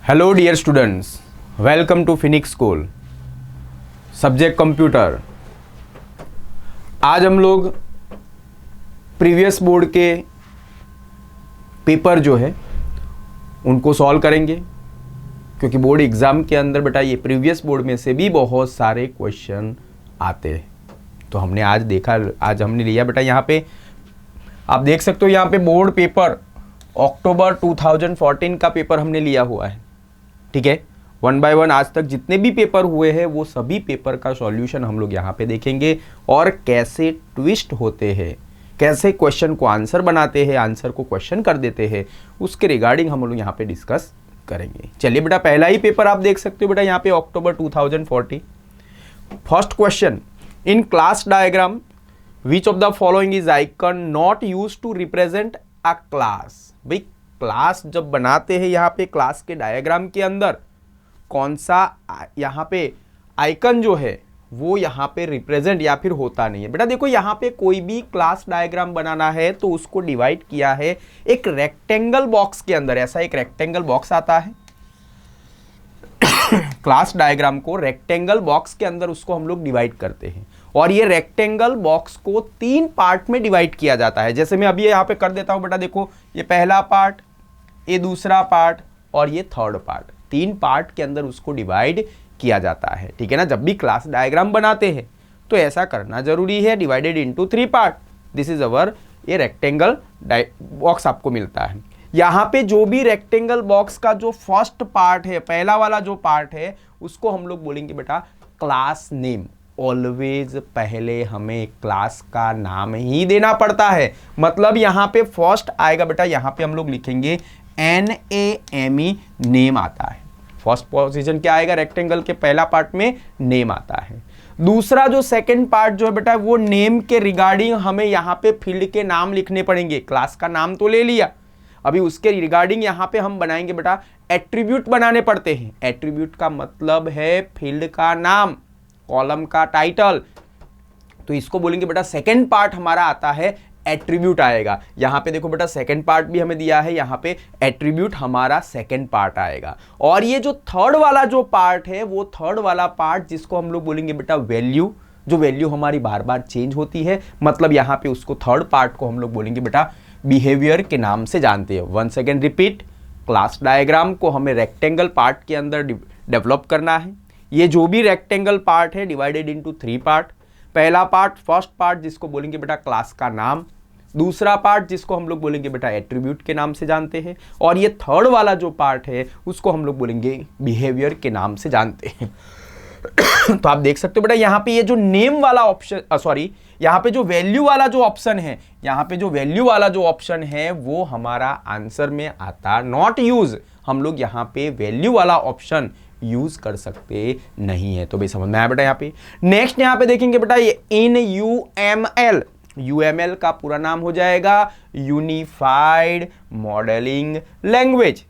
Hello dear students, welcome to Phoenix school. Subject computer. आज हम लोग प्रीवियस बोर्ड के पेपर जो है उनको सॉल्व करेंगे, क्योंकि बोर्ड एग्जाम के अंदर बेटा ये प्रीवियस बोर्ड में से भी बहुत सारे क्वेश्चन आते हैं। तो हमने आज हमने लिया बेटा, यहाँ पे आप देख सकते हो, यहाँ पे बोर्ड पेपर अक्टूबर 2014 का पेपर हमने लिया हुआ है। ठीक है, 1 बाय 1 आज तक जितने भी पेपर हुए हैं वो सभी पेपर का सॉल्यूशन हम लोग यहाँ पे देखेंगे, और कैसे ट्विस्ट होते हैं, कैसे क्वेश्चन को आंसर बनाते हैं, आंसर को क्वेश्चन कर देते हैं, उसके रिगार्डिंग हम लोग यहाँ पे डिस्कस करेंगे। चलिए बेटा, पहला ही पेपर आप देख सकते हो बेटा, यहाँ पे October 2040। First question, in class diagram which of the following is icon not use to represent a class. भाई क्लास जब बनाते हैं, यहाँ पे क्लास के डायग्राम के अंदर कौन सा यहाँ पे आइकन जो है वो यहाँ पे रिप्रेजेंट या फिर होता नहीं है। बेटा देखो, यहाँ पे कोई भी क्लास डायग्राम बनाना है तो उसको डिवाइड किया है एक रेक्टेंगल बॉक्स के अंदर। ऐसा एक रेक्टेंगल बॉक्स आता है क्लास डायग्राम को रेक्टेंगल बॉक्स के अंदर उसको हम लोग डिवाइड करते हैं, और ये रेक्टेंगल बॉक्स को 3 पार्ट में डिवाइड किया जाता है। जैसे मैं अभी यहाँ पे कर देता हूँ बेटा, देखो ये पहला पार्ट, ये दूसरा पार्ट और ये थर्ड पार्ट। 3 पार्ट के अंदर उसको डिवाइड किया जाता है। ठीक है ना, जब भी क्लास डायग्राम बनाते हैं तो ऐसा करना जरूरी है, divided into 3 part. This is our ये रेक्टेंगल बॉक्स आपको मिलता है। यहाँ पे जो भी रेक्टेंगल बॉक्स का जो फर्स्ट पार्ट है, पहला वाला जो पार्ट है, उसको हम लोग बोलेंगे बेटा क्लास नेम। ऑलवेज पहले हमें क्लास का नाम ही देना पड़ता है। मतलब यहाँ पे फर्स्ट आएगा बेटा, यहाँ पे हम लोग लिखेंगे NAME, नेम आता है। फर्स्ट पोजीशन क्या आएगा, रेक्टेंगल के पहला पार्ट में नेम आता है। दूसरा जो सेकंड पार्ट जो है बेटा, वो नेम के रिगार्डिंग हमें यहाँ पे फील्ड के नाम लिखने पड़ेंगे। क्लास का नाम तो ले लिया, अभी उसके रिगार्डिंग यहाँ पे हम बनाएंगे बेटा एट्रीब्यूट बनाने पड़ते हैं। एट्रीब्यूट का मतलब है फील्ड का नाम, कॉलम का टाइटल। तो इसको बोलेंगे बेटा सेकंड पार्ट हमारा आता है एट्रीब्यूट आएगा। यहाँ पे देखो बेटा, सेकंड पार्ट भी हमें दिया है, यहाँ पे एट्रीब्यूट हमारा सेकंड पार्ट आएगा। और ये जो थर्ड वाला जो पार्ट है, वो थर्ड वाला पार्ट जिसको हम लोग बोलेंगे बेटा वैल्यू, जो वैल्यू हमारी बार बार चेंज होती है, मतलब यहाँ पे उसको थर्ड पार्ट को हम लोग बोलेंगे बेटा बिहेवियर के नाम से जानते हैं। Once again repeat, class diagram को हमें रेक्टेंगल पार्ट के अंदर डेवलप करना है। ये जो भी रेक्टेंगल पार्ट है डिवाइडेड इनटू 3 पार्ट। पहला पार्ट, फर्स्ट पार्ट जिसको बोलेंगे बेटा क्लास का नाम, दूसरा पार्ट जिसको हम लोग बोलेंगे बेटा एट्रीब्यूट के नाम से जानते हैं, और ये थर्ड वाला जो पार्ट है उसको हम लोग बोलेंगे बिहेवियर के नाम से जानते हैं। तो आप देख सकते हो बेटा, यहाँ पे ये जो नेम वाला ऑप्शन, यहाँ पे जो वैल्यू वाला जो ऑप्शन है, यहाँ पे जो वैल्यू वाला जो ऑप्शन है वो हमारा आंसर में आता नॉट यूज। हम लोग यहाँ पे वैल्यू वाला ऑप्शन यूज कर सकते नहीं है। तो भाई समझ में आया बेटा। यहाँ पे नेक्स्ट यहाँ पे देखेंगे बेटा, ये इन UML, UML का पूरा नाम हो जाएगा unified modeling language.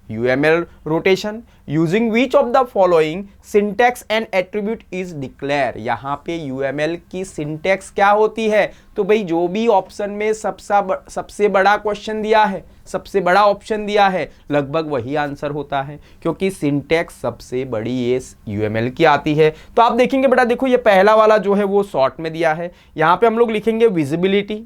UML rotation, using which of the following syntax and attribute is declare. यहाँ पे UML की सिंटैक्स क्या होती है, तो भाई जो भी ऑप्शन में सबसे बड़ा क्वेश्चन दिया है, सबसे बड़ा ऑप्शन दिया है, लगभग वही आंसर होता है, क्योंकि सिंटैक्स सबसे बड़ी ये UML की आती है। तो आप देखेंगे बेटा, देखो ये पहला वाला जो है वो शॉर्ट में दिया है। यहाँ पे हम लोग लिखेंगे विजिबिलिटी,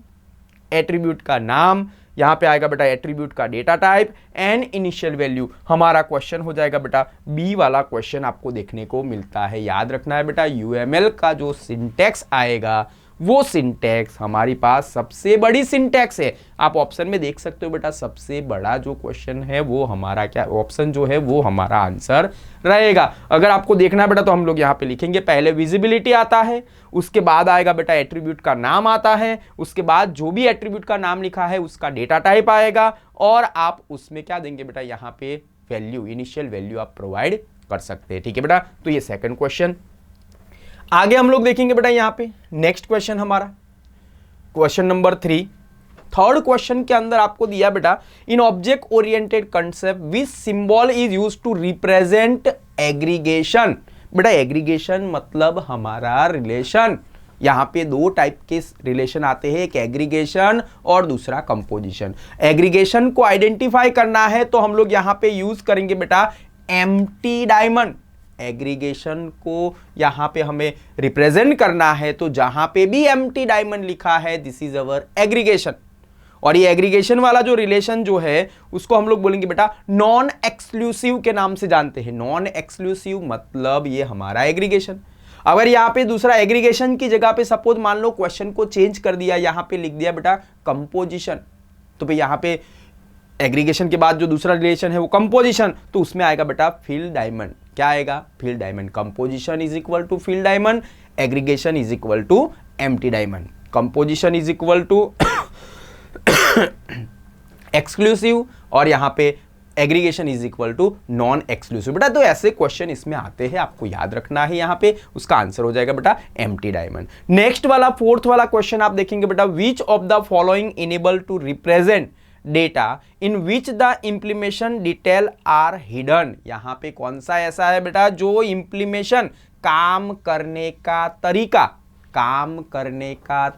एट्रीब्यूट का नाम, यहाँ पे आएगा बेटा एट्रीब्यूट का data type and initial value. हमारा क्वेश्चन हो जाएगा बेटा बी वाला क्वेश्चन आपको देखने को मिलता है। याद रखना है बेटा, UML का जो सिंटैक्स आएगा वो सिंटैक्स हमारी पास सबसे बड़ी सिंटैक्स है। आप ऑप्शन में देख सकते हो बेटा, सबसे बड़ा जो क्वेश्चन है वो हमारा क्या ऑप्शन जो है वो हमारा आंसर रहेगा। अगर आपको देखना है बेटा तो हम लोग यहाँ पे लिखेंगे, पहले विजिबिलिटी आता है, उसके बाद आएगा बेटा एट्रीब्यूट का नाम आता है, उसके बाद जो भी एट्रीब्यूट का नाम लिखा है उसका डेटा टाइप आएगा, और आप उसमें क्या देंगे बेटा, यहाँ पे वैल्यू, इनिशियल वैल्यू आप प्रोवाइड कर सकते हैं। ठीक है बेटा, तो ये सेकंड क्वेश्चन। आगे हम लोग देखेंगे बेटा, यहाँ पे नेक्स्ट क्वेश्चन हमारा क्वेश्चन नंबर 3। थर्ड क्वेश्चन के अंदर आपको दिया बेटा, in object oriented concept which symbol is use to represent aggregation. बेटा एग्रीगेशन मतलब हमारा रिलेशन, यहाँ पे दो टाइप के रिलेशन आते हैं, एक एग्रीगेशन और दूसरा कंपोजिशन। एग्रीगेशन को आइडेंटिफाई करना है तो हम लोग यहाँ पे यूज करेंगे बेटा एम्प्टी डायमंड। एग्रीगेशन को यहां पे हमें रिप्रेजेंट करना है तो जहां पे भी एम्प्टी डायमंड लिखा है दिस इज अवर एग्रीगेशन। और ये एग्रीगेशन वाला जो रिलेशन जो है उसको हम लोग बोलेंगे बेटा नॉन एक्सक्लूसिव के नाम से जानते हैं। नॉन एक्सक्लूसिव मतलब ये हमारा एग्रीगेशन। अगर यहां पे दूसरा एग्रीगेशन की जगह पे सपोज मान लो क्वेश्चन को चेंज कर दिया, यहां पे लिख दिया बेटा कंपोजिशन, तो भाई यहां पे एग्रीगेशन के बाद जो दूसरा रिलेशन है वो कंपोजिशन, तो उसमें आएगा बेटा फील्ड डायमंड। क्या आएगा? Filled diamond. Composition is equal to filled diamond, aggregation is equal to empty diamond. Composition is equal to exclusive और यहां पे aggregation is equal to non exclusive. बेटा तो ऐसे क्वेश्चन इसमें आते हैं, आपको याद रखना है। यहां पे उसका आंसर हो जाएगा बेटा एम्प्टी डायमंड। नेक्स्ट वाला फोर्थ वाला क्वेश्चन आप देखेंगे बेटा, which of the following enable to represent data in which the implementation detail are hidden. यहां पे कौन सा ऐसा है बेटा जो इंप्लीमेशन काम करने का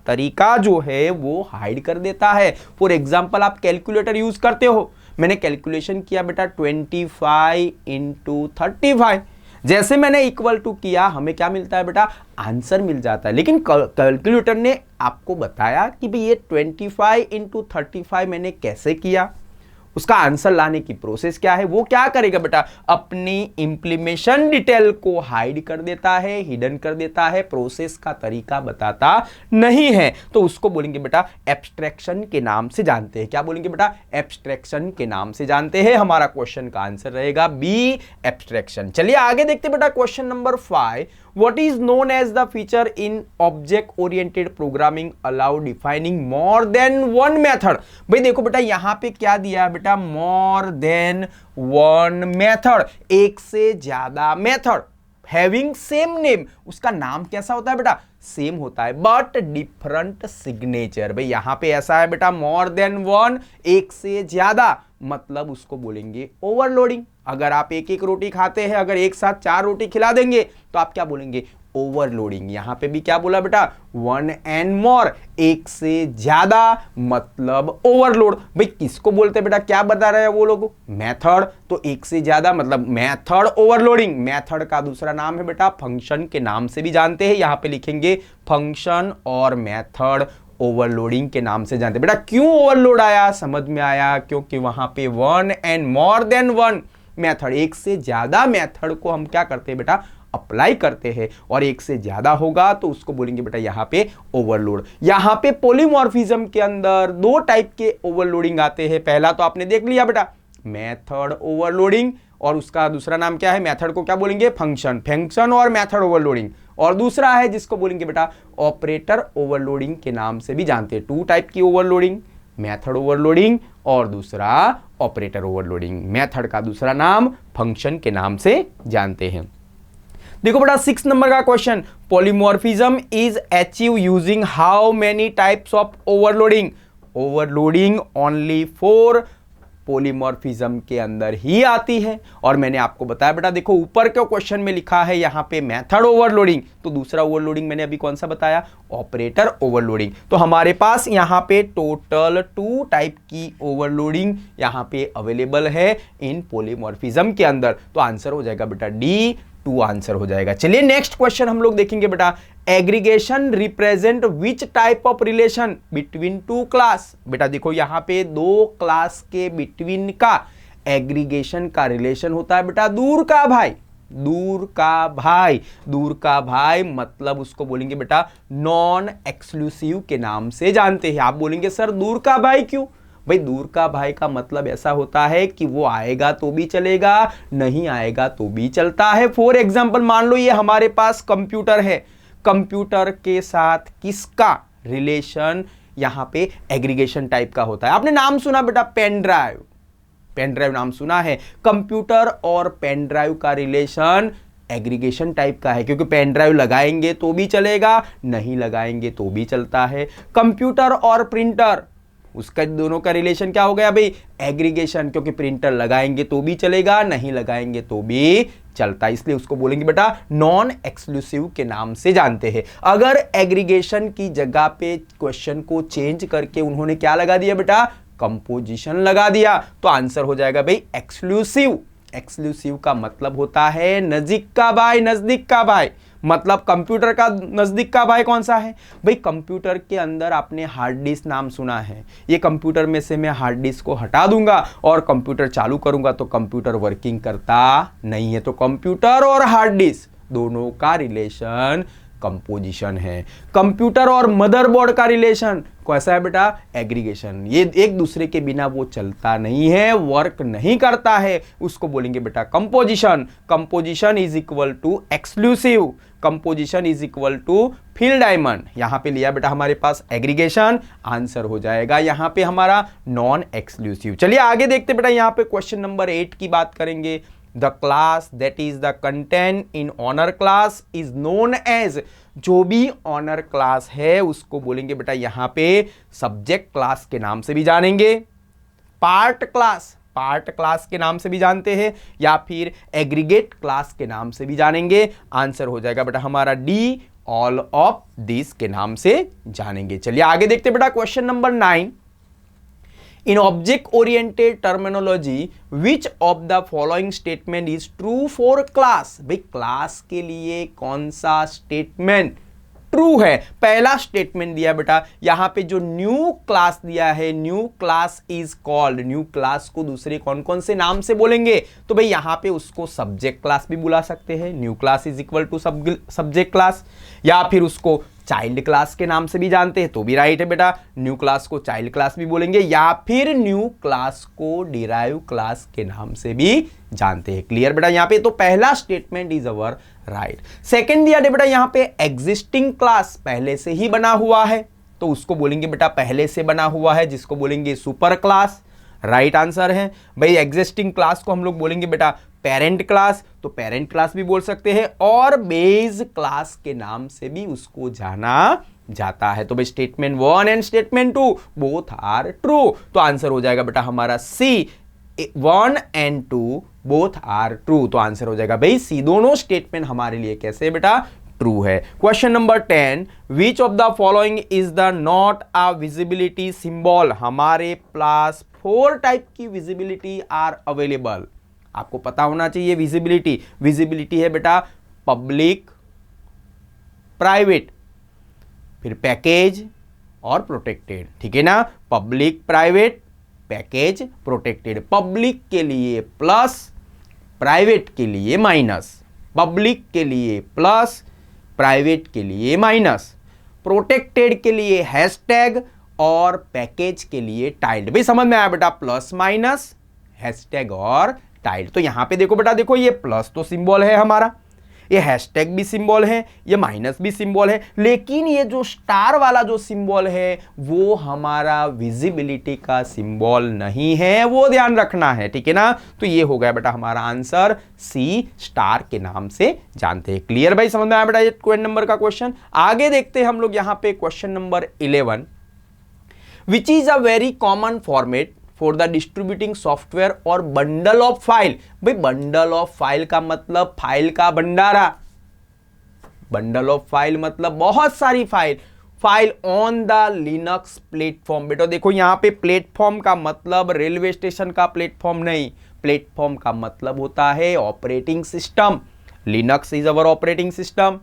तरीका जो है वो हाइड कर देता है। फॉर एग्जाम्पल आप कैलकुलेटर यूज करते हो, मैंने कैलकुलेशन किया बेटा 25 इंटू 35, जैसे मैंने इक्वल टू किया हमें क्या मिलता है बेटा? आंसर मिल जाता है। लेकिन कैलकुलेटर ने आपको बताया कि भाई ये 25 इंटू 35 मैंने कैसे किया, उसका आंसर लाने की प्रोसेस क्या है, वो क्या करेगा बेटा? अपनी इंप्लीमेशन डिटेल को हाइड कर देता है, हिडन कर देता है, प्रोसेस का तरीका बताता नहीं है, तो उसको बोलेंगे बेटा एब्स्ट्रैक्शन के नाम से जानते हैं। क्या बोलेंगे बेटा? एब्स्ट्रैक्शन के नाम से जानते हैं। हमारा क्वेश्चन का आंसर रहेगा बी, एब्स्ट्रैक्शन। चलिए आगे देखते बेटा question number 5, what is known as the feature in object oriented programming allow defining more than one method। भाई देखो बेटा यहां पे क्या दिया है बेटा? more than one method, एक से ज्यादा मेथड हैविंग सेम नेम। उसका नाम कैसा होता है बेटा? सेम होता है बट डिफरेंट सिग्नेचर। भाई यहां पे ऐसा है बेटा मोर देन वन, एक से ज्यादा, मतलब उसको बोलेंगे ओवरलोडिंग। अगर आप एक एक रोटी खाते हैं, अगर एक साथ 4 रोटी खिला देंगे तो आप क्या बोलेंगे? ओवरलोडिंग। यहां पे भी क्या बोला बेटा? वन एंड मोर, एक से ज्यादा मतलब ओवरलोड। भाई किसको बोलते हैं बेटा? क्या बता रहे हैं वो लोग? मेथड। तो एक से ज्यादा मतलब मेथड ओवरलोडिंग। मेथड का दूसरा नाम है बेटा फंक्शन के नाम से भी जानते हैं, यहां पे लिखेंगे फंक्शन और मेथड ओवरलोडिंग के नाम से जानते हैं। बेटा क्यों ओवरलोड आया? समझ में आया, क्योंकि वहां पे one and more than one method, एक से ज्यादा मेथड को हम क्या करते हैं बेटा? अप्लाई करते हैं, और एक से ज्यादा होगा तो उसको बोलेंगे बेटा यहां पे ओवरलोड। यहां पे पॉलीमॉर्फिज्म के अंदर 2 टाइप के ओवरलोडिंग आते हैं। पहला तो आपने देख लिया बेटा मेथड ओवरलोडिंग, और उसका दूसरा नाम क्या है? मेथड को क्या बोलेंगे? फंक्शन और मेथड ओवरलोडिंग। और दूसरा है जिसको बोलेंगे बेटा ऑपरेटर ओवरलोडिंग के नाम से भी जानते हैं। 2 टाइप की ओवरलोडिंग, मेथड ओवरलोडिंग और दूसरा ऑपरेटर ओवरलोडिंग। मेथड का दूसरा नाम फंक्शन के नाम से जानते हैं। देखो बेटा 6 नंबर का question, polymorphism is achieve using how many types of overloading. Overloading only 4 polymorphism के अंदर ही आती है। और मैंने आपको बताया बेटा देखो ऊपर के क्वेश्चन में लिखा है यहां पे मेथड ओवरलोडिंग, तो दूसरा ओवरलोडिंग मैंने अभी कौन सा बताया? Operator overloading. तो हमारे पास यहां पे टोटल 2 टाइप की ओवरलोडिंग यहां पे अवेलेबल है इन पॉलीमॉर्फिज्म के अंदर। तो आंसर हो जाएगा बेटा डी, 2 आंसर हो जाएगा। चलिए नेक्स्ट क्वेश्चन हम लोग देखेंगे बेटा, aggregation represent which type of relation between 2 class. बेटा देखो यहां पे 2 क्लास के बिटवीन का एग्रीगेशन का रिलेशन होता है बेटा दूर का भाई। दूर का भाई मतलब उसको बोलेंगे बेटा नॉन एक्सक्लूसिव के नाम से जानते हैं। आप बोलेंगे सर दूर का भाई क्यों? भाई दूर का भाई का मतलब ऐसा होता है कि वो आएगा तो भी चलेगा, नहीं आएगा तो भी चलता है। फॉर एग्जाम्पल मान लो ये हमारे पास कंप्यूटर है, कंप्यूटर के साथ किसका रिलेशन यहां पे एग्रीगेशन टाइप का होता है? आपने नाम सुना बेटा पेन ड्राइव, पेन ड्राइव नाम सुना है। कंप्यूटर और पेन ड्राइव का रिलेशन एग्रीगेशन टाइप का है, क्योंकि पेन ड्राइव लगाएंगे तो भी चलेगा, नहीं लगाएंगे तो भी चलता है। कंप्यूटर और प्रिंटर, उसका दोनों का रिलेशन क्या हो गया भाई, एग्रीगेशन, क्योंकि प्रिंटर लगाएंगे तो भी चलेगा, नहीं लगाएंगे तो भी चलता, इसलिए उसको बोलेंगे बेटा नॉन एक्सक्लूसिव के नाम से जानते हैं। अगर एग्रीगेशन की जगह पे क्वेश्चन को चेंज करके उन्होंने क्या लगा दिया बेटा, कंपोजिशन लगा दिया, तो आंसर हो जाएगा भाई एक्सक्लूसिव। एक्सक्लूसिव का मतलब होता है नजीक का भाई, नजदीक का भाई। मतलब कंप्यूटर का नजदीक का भाई कौन सा है भाई, कंप्यूटर के अंदर आपने हार्ड डिस्क नाम सुना है, ये कंप्यूटर में से मैं हार्ड डिस्क को हटा दूंगा और कंप्यूटर चालू करूंगा तो कंप्यूटर वर्किंग करता नहीं है, तो कंप्यूटर और हार्ड डिस्क दोनों का रिलेशन कंपोजिशन है। कंप्यूटर और मदरबोर्ड का रिलेशन कैसा है बेटा, एग्रीगेशन, ये एक दूसरे के बिना वो चलता नहीं है, वर्क नहीं करता है, उसको बोलेंगे बेटा composition. Composition is equal to exclusive, composition is equal to fill diamond. यहां पे लिया बेटा हमारे पास एग्रीगेशन, आंसर हो जाएगा यहां पे हमारा नॉन एक्सक्लूसिव। चलिए आगे देखते बेटा, यहां पे क्वेश्चन नंबर 8 की बात करेंगे। The class that is the content in honor class is known as, जो भी ऑनर क्लास है उसको बोलेंगे बेटा यहां पे सब्जेक्ट क्लास के नाम से भी जानेंगे, पार्ट क्लास के नाम से भी जानते हैं, या फिर एग्रीगेट क्लास के नाम से भी जानेंगे। आंसर हो जाएगा बेटा हमारा डी, ऑल ऑफ दिस के नाम से जानेंगे। चलिए आगे देखते बेटा question number 9। In object-oriented terminology, which of the following statement is true for class? भाई क्लास के लिए कौन सा स्टेटमेंट ट्रू है? पहला स्टेटमेंट दिया बेटा यहां पे जो न्यू क्लास दिया है, new class is called, new class को दूसरे कौन कौन से नाम से बोलेंगे, तो भाई यहां पे उसको सब्जेक्ट क्लास भी बुला सकते हैं, new class is equal to subject class, या फिर उसको चाइल्ड क्लास के नाम से भी जानते हैं तो भी राइट है बेटा, न्यू क्लास को चाइल्ड क्लास भी बोलेंगे, या फिर न्यू क्लास को डिराइव क्लास के नाम से भी जानते हैं। क्लियर बेटा, यहां पे तो पहला statement is our right. Second दिया बेटा यहां पे एग्जिस्टिंग क्लास पहले से ही बना हुआ है तो उसको बोलेंगे बेटा पहले से बना हुआ है, जिसको बोलेंगे सुपर क्लास, राइट आंसर है भाई। एग्जिस्टिंग क्लास को हम लोग बोलेंगे बेटा पेरेंट क्लास, तो पेरेंट क्लास भी बोल सकते हैं, और बेस क्लास के नाम से भी उसको जाना जाता है। तो भाई statement 1 and statement 2 both are true, तो आंसर हो जाएगा बेटा हमारा C, 1 and 2 both are true, तो आंसर हो जाएगा भाई सी, दोनों स्टेटमेंट हमारे लिए कैसे बेटा ट्रू है। Question number 10, which of the following is the not a visibility symbol? हमारे पास 4 टाइप की विजिबिलिटी आर अवेलेबल, आपको पता होना चाहिए। विजिबिलिटी है बेटा पब्लिक, प्राइवेट, फिर पैकेज और प्रोटेक्टेड, ठीक है ना, public, private, package, protected. Public के लिए प्लस, प्राइवेट के लिए माइनस, पब्लिक के लिए प्लस, प्राइवेट के लिए माइनस, प्रोटेक्टेड के लिए हैशटैग और पैकेज के टाइल्ड। भाई समझ में आया बेटा, प्लस माइनस, हैशटैग और टाइल्ड। तो यहां पे देखो बेटा, देखो ये प्लस तो सिंबल है हमारा, ये हैशटैग भी सिंबल है, ये माइनस भी सिंबल है, लेकिन ये जो स्टार वाला जो सिंबल है वो हमारा विजिबिलिटी का सिंबल नहीं है, वो ध्यान रखना है, ठीक है ना। तो ये हो गया बेटा हमारा आंसर सी, स्टार के नाम से जानते हैं। क्लियर भाई, समझ में आया बेटा ये 20 नंबर का क्वेश्चन। आगे देखते हैं हम लोग यहां पे question number 11, which is a very common format for the distributing software और बंडल ऑफ फाइल। भाई बंडल ऑफ फाइल का मतलब फाइल का भंडारा, बंडल ऑफ फाइल मतलब बहुत सारी file on the Linux platform. बेटा देखो यहां पे प्लेटफॉर्म का मतलब रेलवे स्टेशन का प्लेटफॉर्म नहीं, प्लेटफॉर्म का मतलब होता है operating system. Linux is our operating system,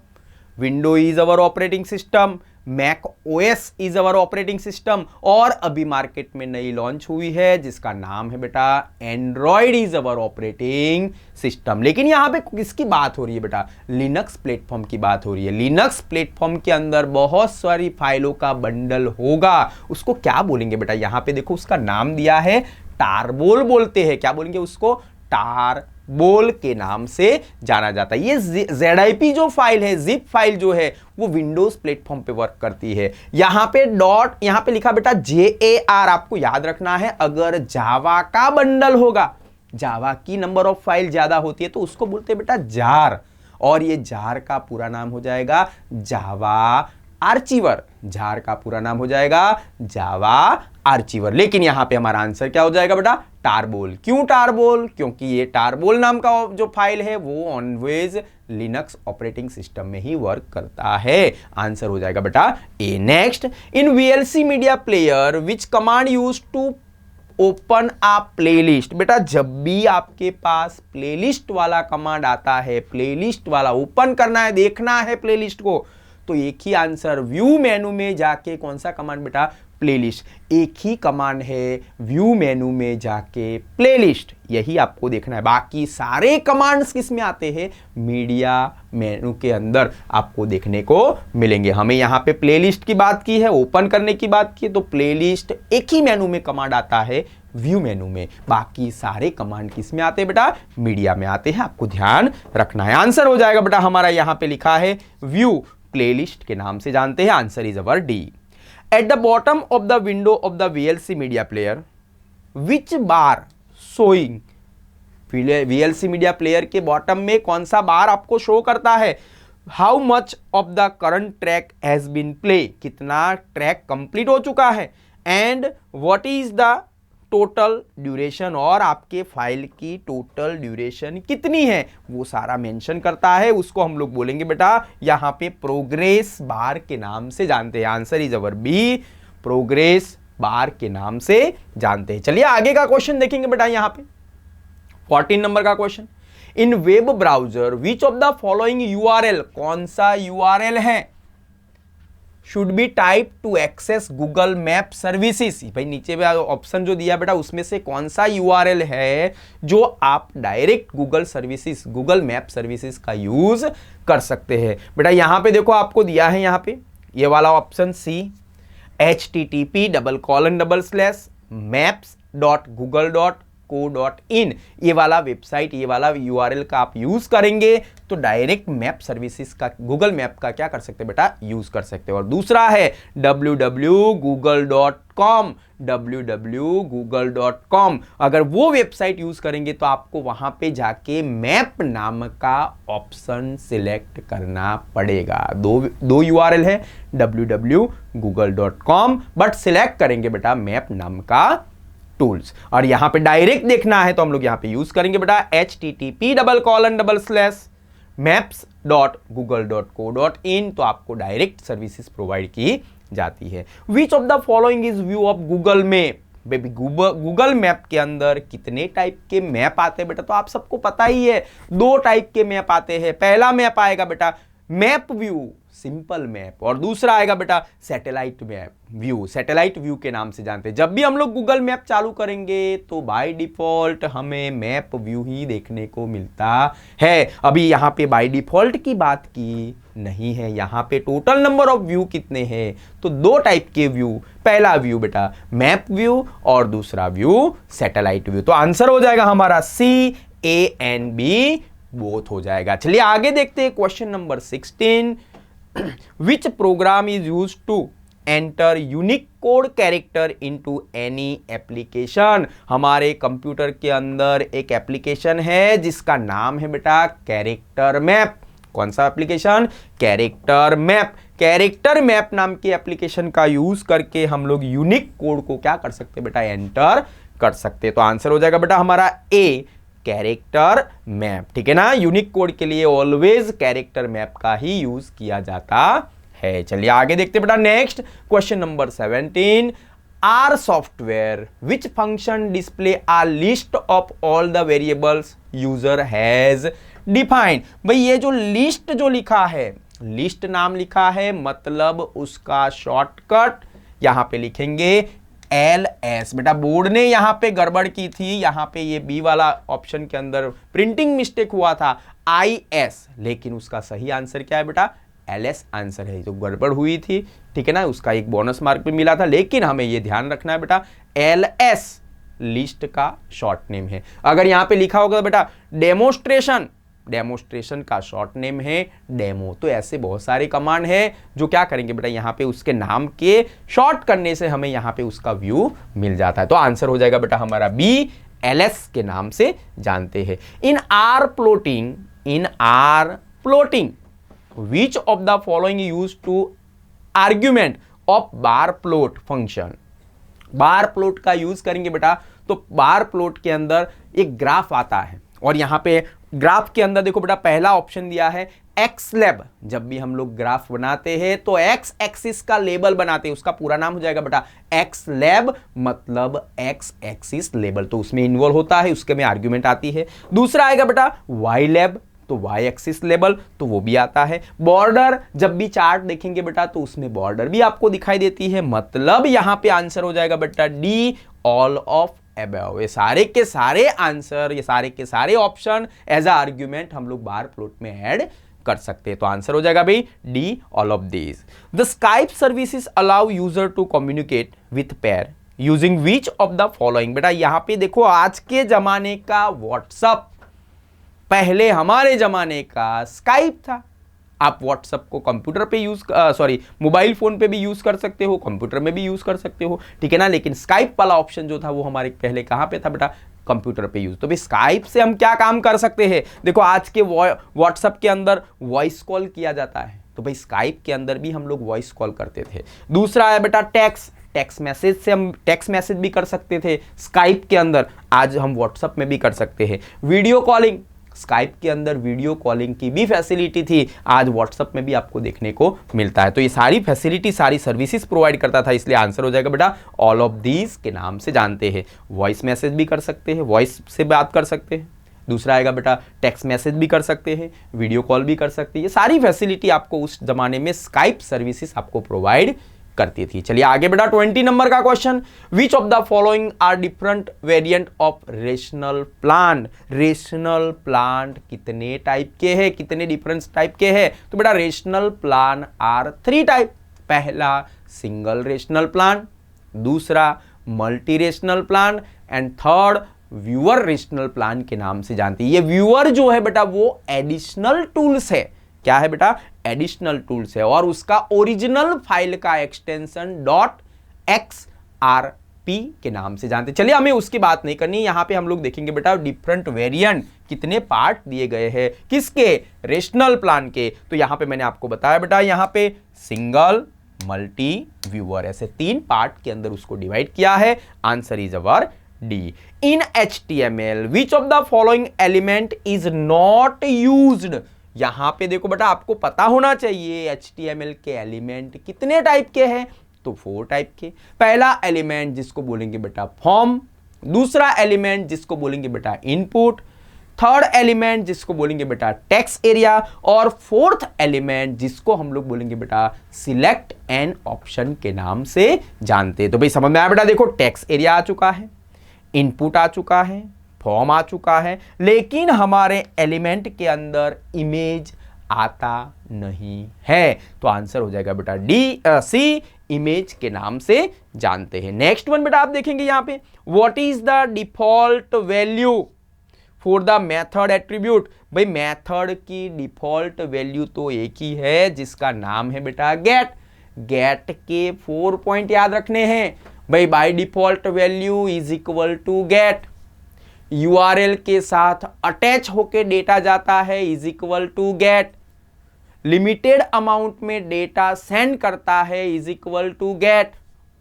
window is our operating system, Mac OS is our operating system, और अभी मार्केट में नई लॉन्च हुई है जिसका नाम है बेटा Android is our operating system. लेकिन यहां पे किसकी बात हो रही है बेटा, लिनक्स प्लेटफॉर्म की बात हो रही है। लिनक्स प्लेटफॉर्म के अंदर बहुत सारी फाइलों का बंडल होगा, उसको क्या बोलेंगे बेटा, यहां पे देखो उसका नाम दिया है टारबोल बोलते हैं। क्या बोलेंगे उसको, टारबोल के नाम से जाना जाता है। ये ZIP जो फाइल है, जिप फाइल जो है वो विंडोज प्लेटफॉर्म पे वर्क करती है। यहां पे डॉट, यहां पे लिखा बेटा JAR, आपको याद रखना है। अगर जावा का बंडल होगा, जावा की नंबर ऑफ फाइल ज्यादा होती है तो उसको बोलते हैं बेटा जार, और ये जार का पूरा नाम हो जाएगा जावा आर्चिवर, जार का पूरा नाम हो जाएगा जावा आर्चिवर। लेकिन यहां पे हमारा आंसर क्या हो जाएगा बेटा, टारबोल। क्यों टारबोल? क्योंकि ये टारबोल नाम का जो फाइल है वो ऑलवेज लिनक्स ऑपरेटिंग सिस्टम में ही वर्क करता है। आंसर हो जाएगा बेटा A. Next, in VLC media player which command use to open a playlist. बेटा जब भी आपके पास प्लेलिस्ट वाला कमांड आता है, प्लेलिस्ट वाला ओपन करना है, देखना है प्लेलिस्ट को, तो एक ही आंसर, व्यू मेनू में जाके कौन सा कमांड बेटा, प्लेलिस्ट। एक ही कमांड है व्यू मेनू में जाके प्लेलिस्ट, यही आपको देखना है। बाकी सारे कमांड्स किस में आते हैं, मीडिया मेनू के अंदर आपको देखने को मिलेंगे। हमें यहाँ पे प्लेलिस्ट की बात की है, ओपन करने की बात की है, तो प्लेलिस्ट एक ही मेनू में कमांड आता है, व्यू मेनू में। बाकी सारे कमांड किस में आते हैं बेटा, मीडिया में आते हैं, आपको ध्यान रखना है। आंसर हो जाएगा बेटा हमारा यहाँ पे लिखा है व्यू, प्लेलिस्ट के नाम से जानते हैं। Answer is our D. At the bottom of the window of the VLC media player which bar showing, VLC media player के बॉटम में कौन सा बार आपको शो करता है, how much of the current track has been play, कितना track complete हो चुका है, and what is the total duration, और आपके फाइल की टोटल ड्यूरेशन कितनी है, वो सारा मेंशन करता है। उसको हम लोग बोलेंगे बेटा यहां पे प्रोग्रेस बार के नाम से जानते हैं। Answer is our B, progress bar के नाम से जानते हैं। चलिए आगे का क्वेश्चन देखेंगे बेटा यहां पे 14 नंबर का question. In web browser which of the following URL, कौन सा यूआरएल है, should be type to access Google map services. भाई नीचे पे ऑप्शन जो दिया बेटा उसमें से कौन सा यूआरएल है जो आप direct Google services, Google map services का यूज कर सकते हैं। बेटा यहां पे देखो आपको दिया है यहां पे ये वाला ऑप्शन सी, http://maps.google.co.in, ये वाला वेबसाइट, ये वाला यूआरएल का आप यूज करेंगे तो डायरेक्ट मैप सर्विसेज का, गूगल मैप का क्या कर सकते हैं बेटा, यूज कर सकते हैं। और दूसरा है www.google.com, www.google.com, अगर वो वेबसाइट यूज करेंगे तो आपको वहां पे जाके मैप नाम का ऑप्शन सिलेक्ट करना पड़ेगा। दो यूआरएल है www.google.com, बट सिलेक्ट करेंगे बेटा मैप नाम का टूल्स। और यहां पे डायरेक्ट देखना है तो हम लोग यहां पे यूज करेंगे बेटा http://maps.google.co.in, तो आपको डायरेक्ट सर्विसेज प्रोवाइड की जाती है। Which of the following is view of Google map, baby Google map के अंदर कितने टाइप के मैप आते हैं बेटा, तो आप सबको पता ही है 2 टाइप के मैप आते हैं। पहला मैप आएगा बेटा मैप व्यू, सिंपल मैप, और दूसरा आएगा बेटा satellite map view, satellite view के नाम से जानते हैं। जब भी हम लोग गूगल मैप चालू करेंगे तो बाय डिफॉल्ट हमें मैप व्यू ही देखने को मिलता है। अभी यहाँ पे बाय डिफॉल्ट की बात की नहीं है, यहाँ पे टोटल नंबर ऑफ व्यू कितने हैं, तो 2 टाइप के व्यू, पहला व्यू बेटा मैप व्यू और दूसरा व्यू सैटेलाइट व्यू। तो आंसर हो जाएगा हमारा सी, ए एंड बी बोथ हो जाएगा। चलिए आगे देखते हैं question number 16। Which program is used to enter unique code character into any application? हमारे कंप्यूटर के अंदर एक एप्लीकेशन है जिसका नाम है बेटा कैरेक्टर मैप। कौन सा application? Character map. Character map नाम की एप्लीकेशन का यूज करके हम लोग यूनिक कोड को क्या कर सकते हैं बेटा, एंटर कर सकते हैं। तो आंसर हो जाएगा बेटा हमारा ए, कैरेक्टर मैप। ठीक है ना, यूनिक कोड के लिए ऑलवेज कैरेक्टर मैप का ही यूज किया जाता है। चलिए आगे देखते हैं बेटा next question number 17। R software which function display a list of all the variables user has defined. भाई ये जो लिस्ट जो लिखा है, लिस्ट नाम लिखा है मतलब उसका शॉर्टकट यहां पे लिखेंगे LS। बेटा बोर्ड ने यहां पे गड़बड़ की थी, यहां पे ये बी वाला ऑप्शन के अंदर प्रिंटिंग मिस्टेक हुआ था IS, लेकिन उसका सही आंसर क्या है बेटा, LS आंसर है। जो गड़बड़ हुई थी ठीक है ना, उसका एक बोनस मार्क भी मिला था, लेकिन हमें ये ध्यान रखना है बेटा LS लिस्ट का शॉर्ट नेम है। अगर यहां पे लिखा होगा बेटा डेमोस्ट्रेशन, डेमोस्ट्रेशन का शॉर्ट नेम है डेमो। तो ऐसे बहुत सारे कमांड है जो क्या करेंगे बेटा, यहाँ पे उसके नाम के शॉर्ट करने से हमें यहाँ पे उसका व्यू मिल जाता है। तो आंसर हो जाएगा बेटा हमारा बी, LS के नाम से जानते हैं। In R plotting which of the following use to argument of bar plot function. Bar plot का यूज करेंगे बेटा तो बार प्लॉट के अंदर एक ग्राफ आता है और यहां पे ग्राफ के अंदर देखो बेटा पहला ऑप्शन दिया है एक्स लेब। जब भी हम लोग ग्राफ बनाते हैं तो एक्स एक्सिस का लेबल बनाते हैं, उसका पूरा नाम हो जाएगा बेटा एक्स लेब, मतलब एक्स एक्सिस लेबल, तो उसमें इन्वॉल्व होता है, उसके में आर्ग्यूमेंट आती है। दूसरा आएगा बेटा वाई लेब, तो वाई एक्सिस लेबल, तो वो भी आता है। बॉर्डर, जब भी चार्ट देखेंगे बेटा तो उसमें बॉर्डर भी आपको दिखाई देती है, मतलब यहां पे आंसर हो जाएगा बेटा डी, ऑल ऑफ अबव। ये सारे के सारे आंसर, ये सारे के सारे ऑप्शन एज अ आर्ग्यूमेंट हम लोग बार प्लॉट में ऐड कर सकते हैं, तो आंसर हो जाएगा भाई D, all of these. The Skype services allow user to communicate with peer using which of the following. बेटा यहां पे देखो आज के जमाने का व्हाट्सएप, पहले हमारे जमाने का स्काइप था। आप व्हाट्सएप को कंप्यूटर पे मोबाइल फोन पे भी यूज कर सकते हो, कंप्यूटर में भी यूज कर सकते हो, ठीक है ना। लेकिन स्काइप वाला ऑप्शन जो था वो हमारे पहले कहां पे था बेटा, कंप्यूटर पे यूज। तो भाई स्काइप से हम क्या काम कर सकते हैं, देखो आज के व्हाट्सएप के अंदर वॉइस कॉल किया जाता है, तो भाई स्काइप के अंदर भी हम लोग वॉइस कॉल करते थे। दूसरा है बेटा टेक्स्ट मैसेज से हम टेक्स्ट मैसेज भी कर सकते थे स्काइप के अंदर, आज हम व्हाट्सएप में भी कर सकते हैं। वीडियो कॉलिंग, स्काइप के अंदर वीडियो कॉलिंग की भी फैसिलिटी थी, आज व्हाट्सएप में भी आपको देखने को मिलता है। तो ये सारी फैसिलिटी, सारी सर्विसेज प्रोवाइड करता था, इसलिए आंसर हो जाएगा बेटा ऑल ऑफ दीज के नाम से जानते हैं। वॉइस मैसेज भी कर सकते हैं, वॉइस से बात कर सकते हैं। दूसरा आएगा बेटा टेक्स्ट मैसेज भी कर सकते हैं, वीडियो कॉल भी कर सकते हैं। ये सारी फैसिलिटी आपको उस जमाने में स्काइप सर्विसेज आपको प्रोवाइड करती थी। चलिए आगे बेटा 20 नंबर का question, which of the following are different variant of rational plant. Rational plant कितने टाइप के हैं, कितने डिफरेंट टाइप के हैं, तो बेटा रेशनल प्लांट आर 3 टाइप। पहला सिंगल रेशनल प्लांट, दूसरा multi rational plant and third viewer rational plant के नाम से जानते हैं। ये व्यूअर जो है बेटा वो एडिशनल टूल्स है, क्या है बेटा, एडिशनल टूल्स है, और उसका ओरिजिनल फाइल का एक्सटेंशन .xrp के नाम से जानते हैं। चलिए हमें उसकी बात नहीं करनी, यहां पे हम लोग देखेंगे बेटा डिफरेंट वेरिएंट, कितने पार्ट दिए गए हैं किसके, रेशनल प्लान के। तो यहां पे मैंने आपको बताया बेटा यहां पे सिंगल, मल्टी, व्यूअर, ऐसे 3 पार्ट के अंदर उसको डिवाइड किया है। Answer is our D. In HTML which of the following element is not used. यहां पे देखो बेटा आपको पता होना चाहिए HTML के एलिमेंट कितने टाइप के हैं, तो 4 टाइप के। पहला एलिमेंट जिसको बोलेंगे बेटा फॉर्म, दूसरा एलिमेंट जिसको बोलेंगे बेटा इनपुट, थर्ड एलिमेंट जिसको बोलेंगे बेटा टेक्स्ट एरिया, और फोर्थ एलिमेंट जिसको हम लोग बोलेंगे बेटा सिलेक्ट एन ऑप्शन के नाम से जानते हैं। तो भाई समझ में आया बेटा, देखो टेक्स्ट एरिया आ चुका है, इनपुट आ चुका है, फॉर्म आ चुका है, लेकिन हमारे एलिमेंट के अंदर इमेज आता नहीं है, तो आंसर हो जाएगा बेटा सी, इमेज के नाम से जानते हैं। नेक्स्ट वन बेटा आप देखेंगे यहां पे, what is the default value for the method attribute. भाई मेथड की डिफॉल्ट वैल्यू तो एक ही है जिसका नाम है बेटा गेट। गेट के 4 पॉइंट याद रखने हैं भाई, by default value is equal to get, URL के साथ अटैच होके डेटा जाता है is equal to get, limited amount में डेटा सेंड करता है इज इक्वल टू गेट,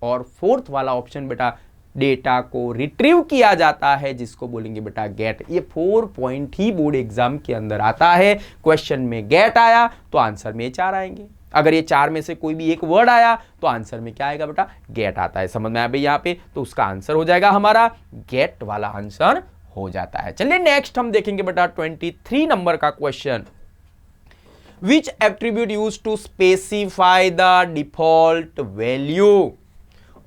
और फोर्थ वाला ऑप्शन बेटा डेटा को रिट्रीव किया जाता है जिसको बोलेंगे बेटा गेट। ये 4 पॉइंट ही बोर्ड एग्जाम के अंदर आता है। क्वेश्चन में गेट आया तो आंसर में 4 आएंगे, अगर ये 4 में से कोई भी एक वर्ड आया तो आंसर में क्या आएगा बेटा, गेट आता है। समझ में आया भाई यहाँ पे, तो उसका आंसर हो जाएगा हमारा गेट वाला आंसर हो जाता है। चलिए नेक्स्ट हम देखेंगे बेटा 23 नंबर का question, which attribute use to specify the default value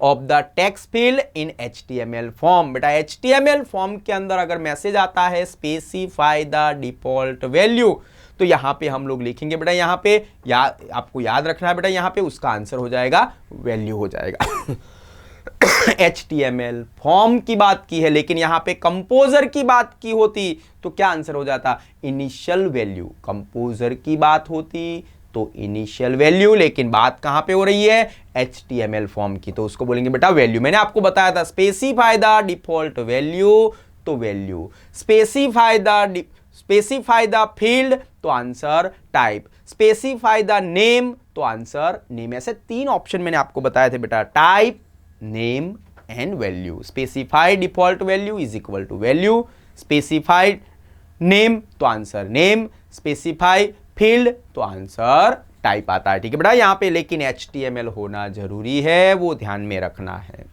of the text field in HTML form. बेटा HTML फॉर्म के अंदर अगर मैसेज आता है स्पेसिफाई द डिफॉल्ट वैल्यू, तो यहां पे हम लोग लिखेंगे बेटा, यहां पे आपको याद रखना है बेटा, यहां पे उसका आंसर हो जाएगा वैल्यू हो जाएगा। HTML फॉर्म की बात की है, लेकिन यहां पे कंपोजर की बात की होती तो क्या आंसर हो जाता, इनिशियल वैल्यू। कंपोजर की बात होती तो इनिशियल वैल्यू, लेकिन बात कहां पे हो रही है, HTML फॉर्म की, तो उसको बोलेंगे बेटा वैल्यू। मैंने आपको बताया था स्पेसिफाई द डिफॉल्ट वैल्यू, तो वैल्यू। स्पेसिफाई द फील्ड, तो answer type. Specify the name, तो आंसर नेम। ऐसे 3 ऑप्शन मैंने आपको बताए थे बेटा, type, name and value. Specified default value is equal to value, specified name तो आंसर नेम, स्पेसिफाई फील्ड तो आंसर टाइप आता है। ठीक है बेटा, यहां पे लेकिन HTML होना जरूरी है, वो ध्यान में रखना है।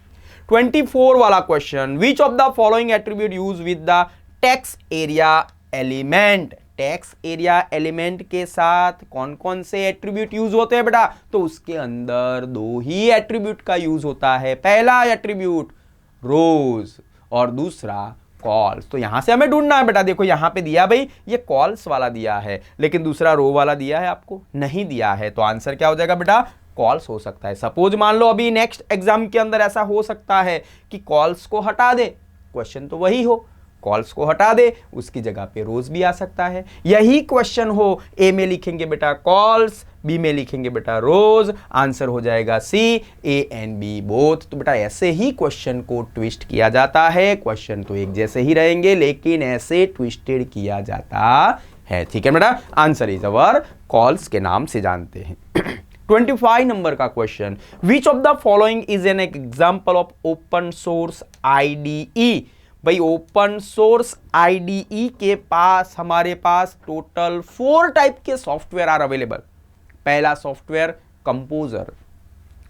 24 वाला question, which of the following attribute use with the text area element. Text area element के साथ कौन कौन से एट्रीब्यूट यूज होते हैं बेटा, तो उसके अंदर 2 ही एट्रीब्यूट का यूज होता है। पहला एट्रीब्यूट रोज और दूसरा कॉल्स। तो यहां से हमें ढूंढना है बेटा, देखो यहां पे दिया भाई ये कॉल्स वाला दिया है, लेकिन दूसरा रो वाला दिया है आपको नहीं दिया है, तो आंसर क्या हो जाएगा बेटा, कॉल्स हो सकता है। सपोज मान लो अभी नेक्स्ट एग्जाम के अंदर ऐसा हो सकता है कि कॉल्स को हटा दे, क्वेश्चन तो वही हो, कॉल्स को हटा दे, उसकी जगह पे रोज भी आ सकता है। यही क्वेश्चन हो, ए में लिखेंगे बेटा कॉल्स, बी में लिखेंगे बेटा रोज, आंसर हो जाएगा सी, ए एंड बी बोथ। तो बेटा ऐसे ही क्वेश्चन को ट्विस्ट किया जाता है, क्वेश्चन तो एक जैसे ही रहेंगे लेकिन ऐसे ट्विस्टेड किया जाता है। ठीक है बेटा, आंसर इज अवर कॉल्स के नाम से जानते हैं। 25 नंबर का question, which of the following is an example of open source IDE। भाई ओपन सोर्स IDE के पास हमारे पास टोटल 4 टाइप के सॉफ्टवेयर आर अवेलेबल। पहला सॉफ्टवेयर कंपोजर,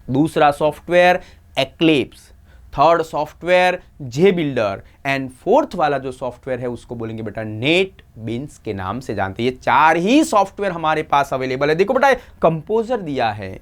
दूसरा software eclipse, third software JBuilder and fourth वाला जो सॉफ्टवेयर है उसको बोलेंगे बेटा नेटबिंस के नाम से जानते हैं। ये 4 ही सॉफ्टवेयर हमारे पास अवेलेबल है। देखो बेटा कंपोजर दिया है,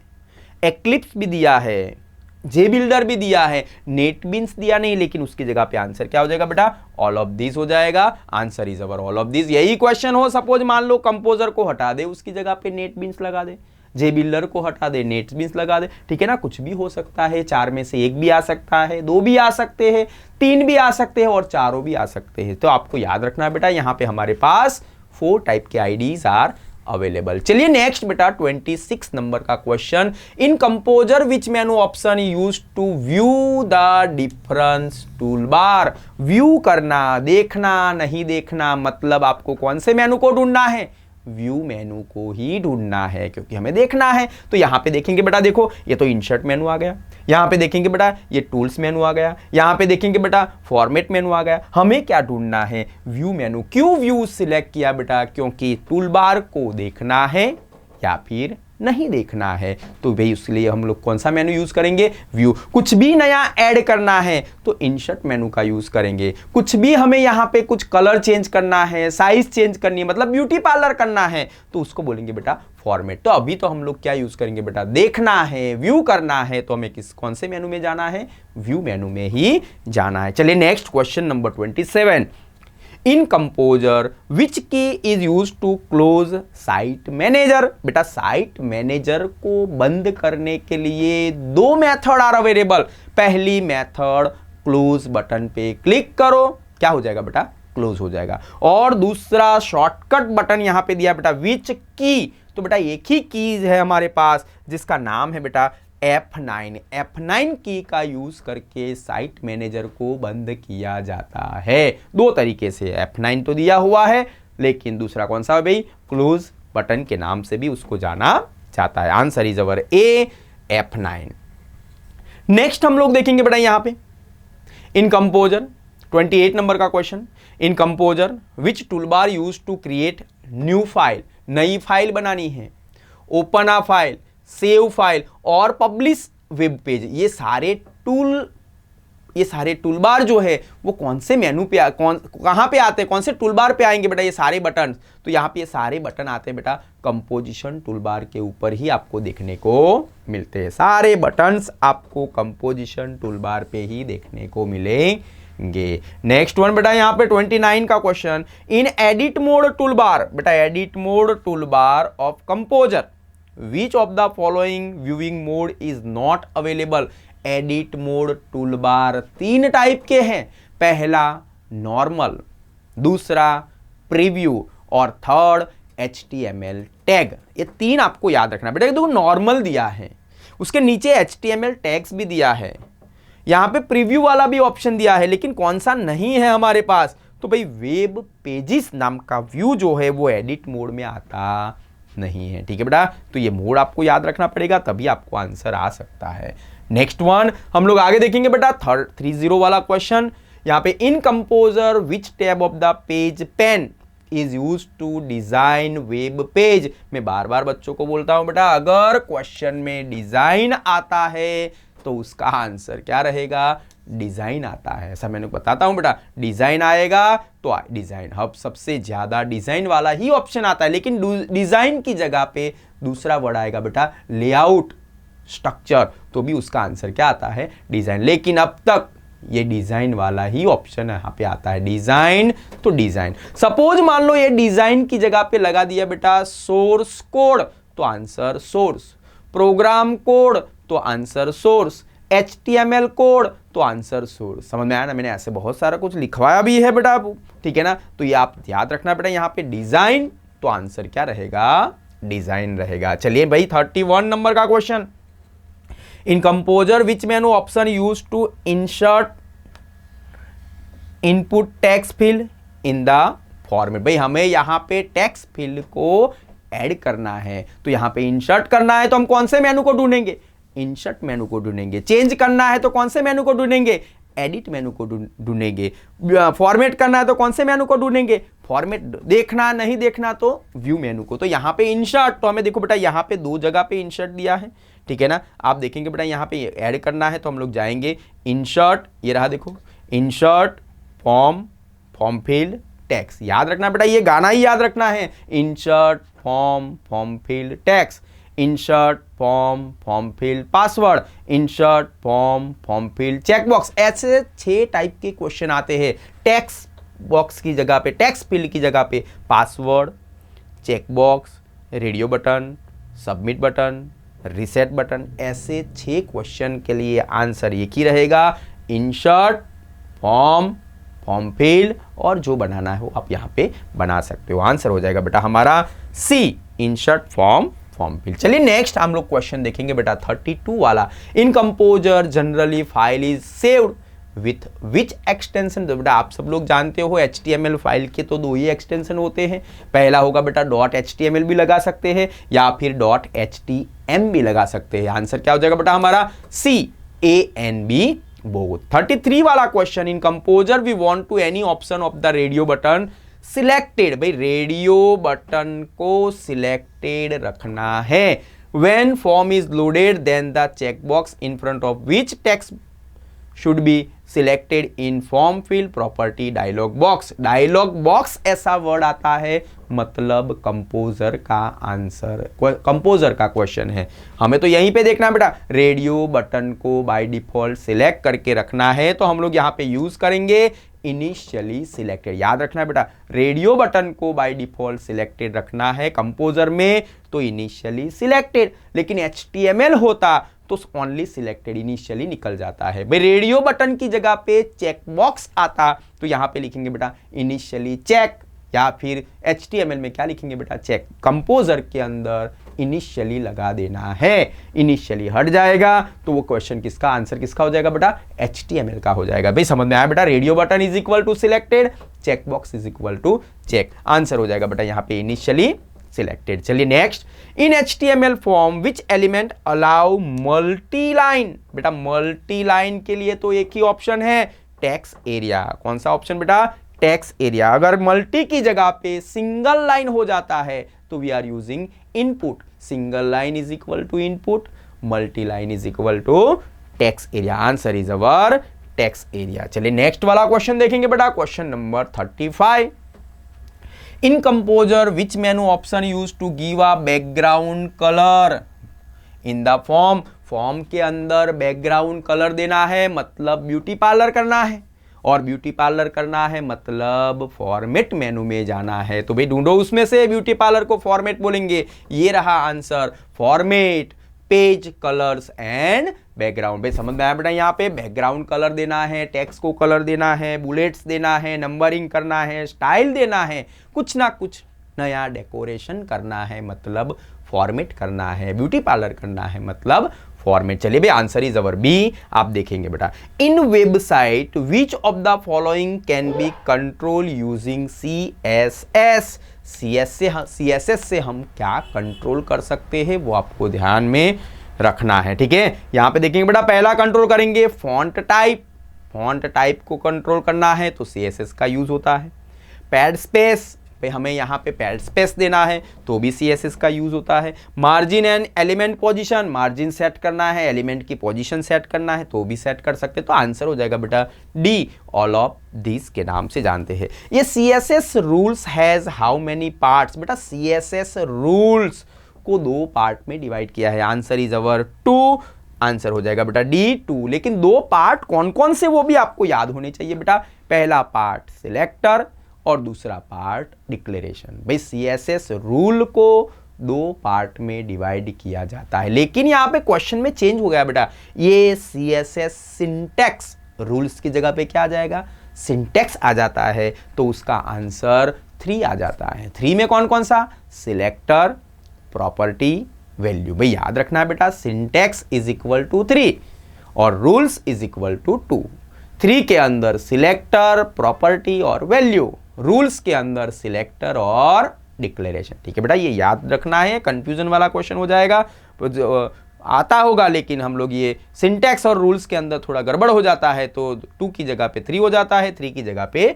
एक्लिप्स भी दिया है, JBuilder भी दिया है, नेटबिंस दिया नहीं, लेकिन उसकी जगह पे आंसर क्या हो जाएगा बेटा, ऑल ऑफ दिस हो जाएगा। Answer is our all of this. यही क्वेश्चन हो, सपोज मान लो कंपोजर को हटा दे, उसकी जगह पे नेटबिंस लगा दे, JBuilder को हटा दे, नेटबिंस लगा दे। ठीक है ना, कुछ भी हो सकता है, 4 में से 1 भी आ सकता है, 2 भी आ सकते हैं, 3 भी आ सकते हैं और 4 भी आ सकते हैं। तो आपको याद रखना है बेटा, यहां पे हमारे पास 4 टाइप के IDs आर अवेलेबल। चलिए नेक्स्ट बेटा 26 नंबर का question, in composer which menu option use to view the difference toolbar. View करना, देखना नहीं देखना, मतलब आपको कौन से मेनू को ढूंढना है, व्यू मेनू को ही ढूंढना है, क्योंकि हमें देखना है। तो यहां पे देखेंगे बेटा, देखो ये तो इंसर्ट मेनू आ गया, यहां पे देखेंगे बेटा ये टूल्स मेनू आ गया, यहां पे देखेंगे बेटा फॉर्मेट मेनू आ गया। हमें क्या ढूंढना है, व्यू मेनू। क्यों व्यू सिलेक्ट किया बेटा, क्योंकि टूल बार को देखना है या फिर नहीं देखना है, तो भाई उसके लिए हम लोग कौन सा मेनू यूज करेंगे, व्यू। कुछ भी नया ऐड करना है तो इंसर्ट मेनू का यूज करेंगे। कुछ भी हमें यहाँ पे कुछ कलर चेंज करना है, साइज चेंज करनी है, मतलब ब्यूटी पार्लर करना है, तो उसको बोलेंगे बेटा फॉर्मेट। तो अभी तो हम लोग क्या यूज करेंगे बेटा, देखना है, व्यू करना है, तो हमें कौन से मेनू में जाना है, व्यू मेनू में ही जाना है। चलिए next question number 27, in composer which key is use to close site manager. बेटा साइट मैनेजर को बंद करने के लिए 2 मेथड आर अवेलेबल। पहली मेथड क्लोज बटन पे क्लिक करो, क्या हो जाएगा बेटा, क्लोज हो जाएगा। और दूसरा शॉर्टकट बटन यहां पे दिया बेटा विच की, तो बेटा एक ही कीज है हमारे पास जिसका नाम है बेटा F9। F9 की का यूज करके साइट मैनेजर को बंद किया जाता है। 2 तरीके से, F9 तो दिया हुआ है, लेकिन दूसरा कौन सा है भाई, क्लोज बटन के नाम से भी उसको जाना जाता है। Answer is our A, F9। Next हम लोग देखेंगे बेटा यहां पे इन कंपोजर 28 नंबर का question, in composer which toolbar use to create new file. नई फाइल बनानी है, open a file, save file और पब्लिश वेब पेज। ये सारे टूल बार जो है वो कौन से मेनू पे कहां पे आते हैं, कौन से टूल बार पे आएंगे बेटा, ये सारे बटन। तो यहां पे ये सारे बटन आते हैं बेटा कंपोजिशन टूल बार के ऊपर ही आपको देखने को मिलते हैं। सारे बटन्स आपको कंपोजिशन टूल बार पे ही देखने को मिलेंगे। नेक्स्ट वन बेटा यहां पे 29 का क्वेश्चन, इन एडिट मोड टूल बार। बेटा edit mode tool bar of composer Which of the following viewing mode is not available? Edit mode tool bar 3 type के हैं। पहला नॉर्मल, दूसरा प्रीव्यू और थर्ड HTML टैग। ये 3 आपको याद रखना बेटा। देखो नॉर्मल दिया है, उसके नीचे HTML टैग्स भी दिया है, यहां पे प्रीव्यू वाला भी ऑप्शन दिया है, लेकिन कौन सा नहीं है हमारे पास, तो भाई वेब पेजिस नाम का व्यू जो है वो एडिट मोड में आता नहीं है। ठीक है बेटा, तो ये मोड आपको याद रखना पड़ेगा, तभी आपको आंसर आ सकता है। नेक्स्ट वन हम लोग आगे देखेंगे बेटा 30 वाला क्वेश्चन। यहाँ पे in composer which tab of the page pane is use to design web page. मैं बार बार बच्चों को बोलता हूं बेटा, अगर क्वेश्चन में डिजाइन आता है तो उसका आंसर क्या रहेगा, डिजाइन आता है। ऐसा मैंने बताता हूं बेटा, डिजाइन आएगा तो डिजाइन, अब सबसे ज्यादा डिजाइन वाला ही ऑप्शन आता है, लेकिन डिजाइन की जगह पे दूसरा वर्ड आएगा बेटा लेआउट, स्ट्रक्चर, तो भी उसका आंसर क्या आता है, डिजाइन। लेकिन अब तक ये डिजाइन वाला ही ऑप्शन यहाँ पे आता है, डिजाइन तो डिजाइन। सपोज मान लो ये डिजाइन की जगह पे लगा दिया बेटा सोर्स कोड, तो आंसर सोर्स, प्रोग्राम कोड तो आंसर सोर्स, HTML कोड तो आंसर सोर्स। समझ में आया ना, मैंने ऐसे बहुत सारा कुछ लिखवाया भी है बेटा, ठीक है ना। तो ये आप याद रखना बेटा, यहाँ पे डिजाइन तो आंसर क्या रहेगा, डिजाइन रहेगा। चलिए भाई 31 नंबर का question. In composer which menu option use to insert input text field in the format. भाई हमें यहाँ पे टेक्स्ट फील्ड को ऐड करना है, तो यहाँ पे इंसर्ट करना है तो हम कौन से मेनू को ढूंढेंगे, इंसर्ट मेनू को ढूंढेंगे। चेंज करना है तो कौन से मेनू को ढूंढेंगे, एडिट मेनू को ढूंढेंगे। फॉर्मेट करना है तो कौन से मेनू को ढूंढेंगे, फॉर्मेट। देखना नहीं देखना तो व्यू मेनू को। तो यहाँ पे इंसर्ट, तो हमें देखो बेटा यहाँ पे दो जगह पे इंसर्ट दिया है, ठीक है ना। आप देखेंगे बेटा यहाँ पे ऐड करना है तो हम लोग जाएंगे इंसर्ट, ये रहा देखो, insert form, form field, text. याद रखना बेटा, ये गाना ही याद रखना है, insert form, form field, text, insert form, form field, password, insert form, form field, checkbox. ऐसे 6 टाइप के क्वेश्चन आते हैं। टेक्स्ट बॉक्स की जगह पे, टेक्स्ट फील्ड की जगह पे password, checkbox, radio button, submit button, reset button. ऐसे 6 क्वेश्चन के लिए आंसर एक ही रहेगा, इंसर्ट फॉर्म, फॉर्म फील्ड, और जो बनाना है वो आप यहाँ पे बना सकते हो। आंसर हो जाएगा बेटा हमारा C, insert form, form field. चलिए नेक्स्ट हम लोग क्वेश्चन देखेंगे बेटा 32 वाला। In composer generally file is saved with which extension. तो बेटा आप सब लोग जानते हो HTML फाइल के तो 2 ही एक्सटेंशन होते हैं। पहला होगा बेटा .html भी लगा सकते हैं या फिर .htm भी लगा सकते हैं। आंसर क्या हो जाएगा बेटा हमारा C, A and B both। 33 वाला question. In Composer we want to any option of the radio button selected. भाई रेडियो बटन को सिलेक्टेड रखना है। When form is loaded then the checkbox in front of which text should be selected in form field property dialog box. Dialog box ऐसा word आता है, मतलब composer का answer, composer का क्वेश्चन है। हमें तो यहीं पे देखना है बेटा, रेडियो बटन को बाय डिफॉल्ट सिलेक्ट करके रखना है, तो हम लोग यहाँ पे यूज करेंगे इनिशियली सिलेक्टेड। याद रखना है बेटा, रेडियो बटन को बाय डिफॉल्ट सिलेक्टेड रखना है कंपोजर में, तो इनिशियली सिलेक्टेड। लेकिन HTML होता तो ओनली सिलेक्टेड इनिशियली निकल जाता है। भाई रेडियो बटन की जगह पे चेक बॉक्स आता तो यहां पे लिखेंगे बेटा इनिशियली चेक, या फिर HTML में क्या लिखेंगे बेटा, चेक। कंपोजर के अंदर इनिशियली लगा देना है, इनिशियली हट जाएगा तो वो क्वेश्चन किसका, आंसर किसका हो जाएगा बेटा, HTML का हो जाएगा। भाई समझ में आया बेटा, radio button is equal to selected, check box is equal to check. Answer हो जाएगा बेटा यहाँ पे इनिशियली सिलेक्टेड। चलिए next. In HTML form which element allow multi line. बेटा मल्टी लाइन के लिए तो एक ही ऑप्शन है, टेक्स्ट एरिया। कौन सा ऑप्शन बेटा, टेक्स्ट एरिया। अगर मल्टी की जगह पे सिंगल लाइन हो जाता है तो we are using input. Single line is equal to input, multi line is equal to text area. Answer is our text area. चलिए नेक्स्ट वाला क्वेश्चन देखेंगे बेटा, question number 35। In composer which menu option use to give a background colour in the form. Form के अंदर background colour देना है, मतलब beauty parlour करना है, और ब्यूटी पार्लर करना है मतलब फॉर्मेट मेनू में जाना है। तो भाई ढूंढो उसमें से, ब्यूटी पार्लर को फॉर्मेट बोलेंगे। ये रहा answer, format, page colours and background. भाई समझ में आया बेटा, यहाँ पे बैकग्राउंड कलर देना है, टेक्स्ट को कलर देना है, बुलेट्स देना है, नंबरिंग करना है, स्टाइल देना है, कुछ ना कुछ नया डेकोरेशन करना है, मतलब फॉर्मेट करना है। ब्यूटी पार्लर करना है मतलब फॉर्मेट। चलिए भाई आंसर इज अवर बी। आप देखेंगे बेटा, in website which of the following can be control using CSS। CSS से हम क्या कंट्रोल कर सकते हैं वो आपको ध्यान में रखना है, ठीक है। यहां पे देखेंगे बेटा, पहला कंट्रोल करेंगे फॉन्ट टाइप। फॉन्ट टाइप को कंट्रोल करना है तो CSS का यूज होता है। पैड स्पेस पे हमें यहाँ पे पैड स्पेस देना है तो भी CSS का यूज होता है। Margin and element position, margin set करना है, एलिमेंट की पोजीशन सेट करना है तो भी सेट कर सकते। तो आंसर हो जाएगा बेटा डी, ऑल ऑफ दिस के नाम से जानते हैं। ये CSS rules has how many parts. बेटा CSS रूल्स को 2 पार्ट में डिवाइड किया है। Answer is our 2। आंसर हो जाएगा बेटा डी 2। लेकिन 2 पार्ट कौन कौन से वो भी आपको याद होने चाहिए बेटा। पहला पार्ट सिलेक्टर और दूसरा पार्ट डिक्लेरेशन। भाई CSS रूल को 2 पार्ट में डिवाइड किया जाता है। लेकिन यहां पे क्वेश्चन में चेंज हो गया बेटा, ये CSS सिंटैक्स रूल्स की जगह पे क्या आ जाएगा, सिंटैक्स आ जाता है। तो उसका आंसर 3 आ जाता है। 3 में कौन कौन सा, सिलेक्टर, प्रॉपर्टी, वैल्यू। भाई याद रखना है बेटा, सिंटैक्स इज इक्वल टू 3 और रूल्स इज इक्वल टू 2। 3 के अंदर सिलेक्टर, प्रॉपर्टी और वैल्यू, रूल्स के अंदर सिलेक्टर और डिक्लेरेशन। ठीक है बेटा, ये याद रखना है, कंफ्यूजन वाला क्वेश्चन हो जाएगा। आता होगा लेकिन हम लोग ये सिंटैक्स और रूल्स के अंदर थोड़ा गड़बड़ हो जाता है तो 2 की जगह पे 3 हो जाता है, 3 की जगह पे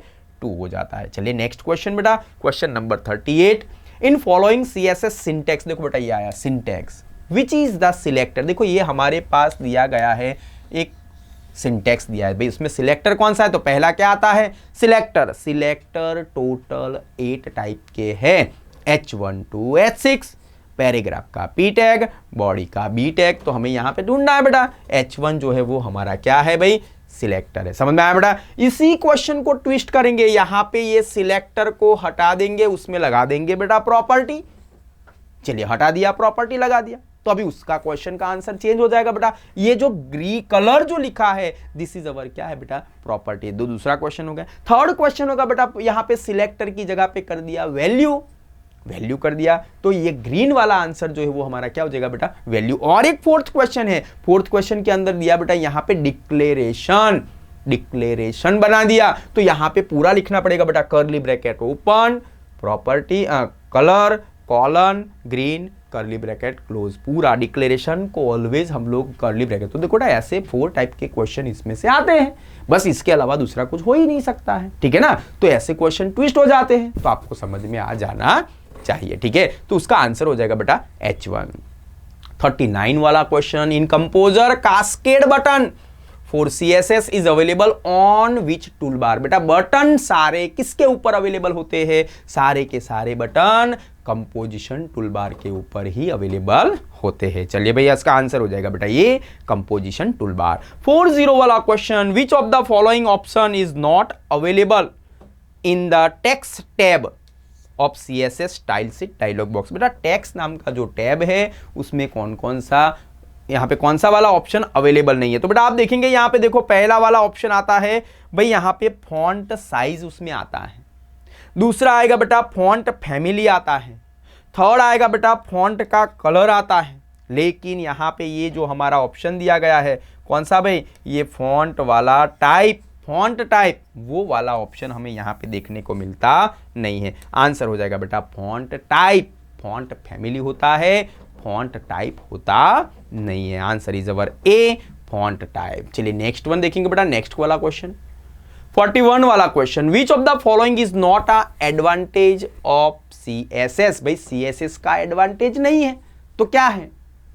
2 हो जाता है। चलिए नेक्स्ट क्वेश्चन बेटा, question number 38। In following CSS syntax, देखो बेटा ये आया syntax, which is the selector. देखो ये हमारे पास दिया गया है, एक सिंटैक्स दिया है भाई, उसमें सिलेक्टर कौन सा है, तो पहला क्या आता है, सिलेक्टर। सिलेक्टर टोटल 8 टाइप के हैं, H1 to H6, पैराग्राफ का P टैग, बॉडी का B टैग। तो हमें यहां पे ढूंढना है बेटा, H1 जो है वो हमारा क्या है भाई, सिलेक्टर है। समझ में आया बेटा। इसी क्वेश्चन को ट्विस्ट करेंगे, यहां पे ये सिलेक्टर को हटा देंगे, उसमें लगा देंगे बेटा प्रॉपर्टी। चलिए हटा दिया, प्रॉपर्टी लगा दिया, तो अभी उसका क्वेश्चन का आंसर चेंज हो जाएगा बेटा। ये जो ग्रीन कलर जो लिखा है, दिस इज अवर क्या है बेटा, प्रॉपर्टी। दूसरा क्वेश्चन हो गया। थर्ड क्वेश्चन होगा बेटा, यहां पे सिलेक्टर की जगह पे कर दिया वैल्यू, वैल्यू कर दिया, तो ये ग्रीन वाला आंसर जो है वो हमारा क्या हो जाएगा बेटा, वैल्यू। और एक फोर्थ क्वेश्चन है, फोर्थ क्वेश्चन के अंदर दिया बेटा यहां पे डिक्लेरेशन, डिक्लेरेशन बना दिया, तो यहां पे पूरा लिखना पड़ेगा बेटा, curly bracket open, property colour, colon, green, curly bracket close, पूरा डिक्लेरेशन को ऑलवेज हम लोग कर्ली ब्रैकेट। तो देखो ना, ऐसे 4 टाइप के क्वेश्चन इसमें से आते हैं, बस इसके अलावा दूसरा कुछ हो ही नहीं सकता है, ठीक है ना। तो ऐसे क्वेश्चन ट्विस्ट हो जाते हैं, तो आपको समझ में आ जाना चाहिए, ठीक है। तो उसका आंसर हो जाएगा बेटा H1। 39 वाला question, in composer cascade button for CSS is available on which tool bar. बेटा बटन सारे किसके ऊपर अवेलेबल होते हैं, सारे के सारे बटन कंपोजिशन टूल बार के ऊपर ही अवेलेबल होते हैं। चलिए भैया इसका आंसर हो जाएगा बेटा ये कंपोजिशन टूल बार। 40 वाला question, which of the following option is not available in the text tab of CSS style sheet dialog box. बेटा टेक्स्ट नाम का जो टैब है उसमें कौन कौन सा, यहाँ पे कौन सा वाला ऑप्शन अवेलेबल नहीं है। तो बेटा आप देखेंगे यहाँ पे देखो, पहला वाला ऑप्शन आता है भाई यहाँ पे फॉन्ट साइज उसमें आता है, दूसरा आएगा बेटा फॉन्ट फैमिली आता है, थर्ड आएगा बेटा फॉन्ट का कलर आता है। लेकिन यहाँ पे ये जो हमारा ऑप्शन दिया गया है कौन सा भाई, ये फॉन्ट वाला टाइप, फॉन्ट टाइप, वो वाला ऑप्शन हमें यहाँ पे देखने को मिलता नहीं है। आंसर हो जाएगा बेटा फॉन्ट टाइप। फॉन्ट फैमिली होता है, फॉन्ट टाइप होता नहीं है। Answer is our A, font type. चलिए नेक्स्ट वन देखेंगे बेटा, नेक्स्ट वाला क्वेश्चन 41 वाला question, which of the following is not a advantage of CSS। भाई CSS का एडवांटेज नहीं है तो क्या है,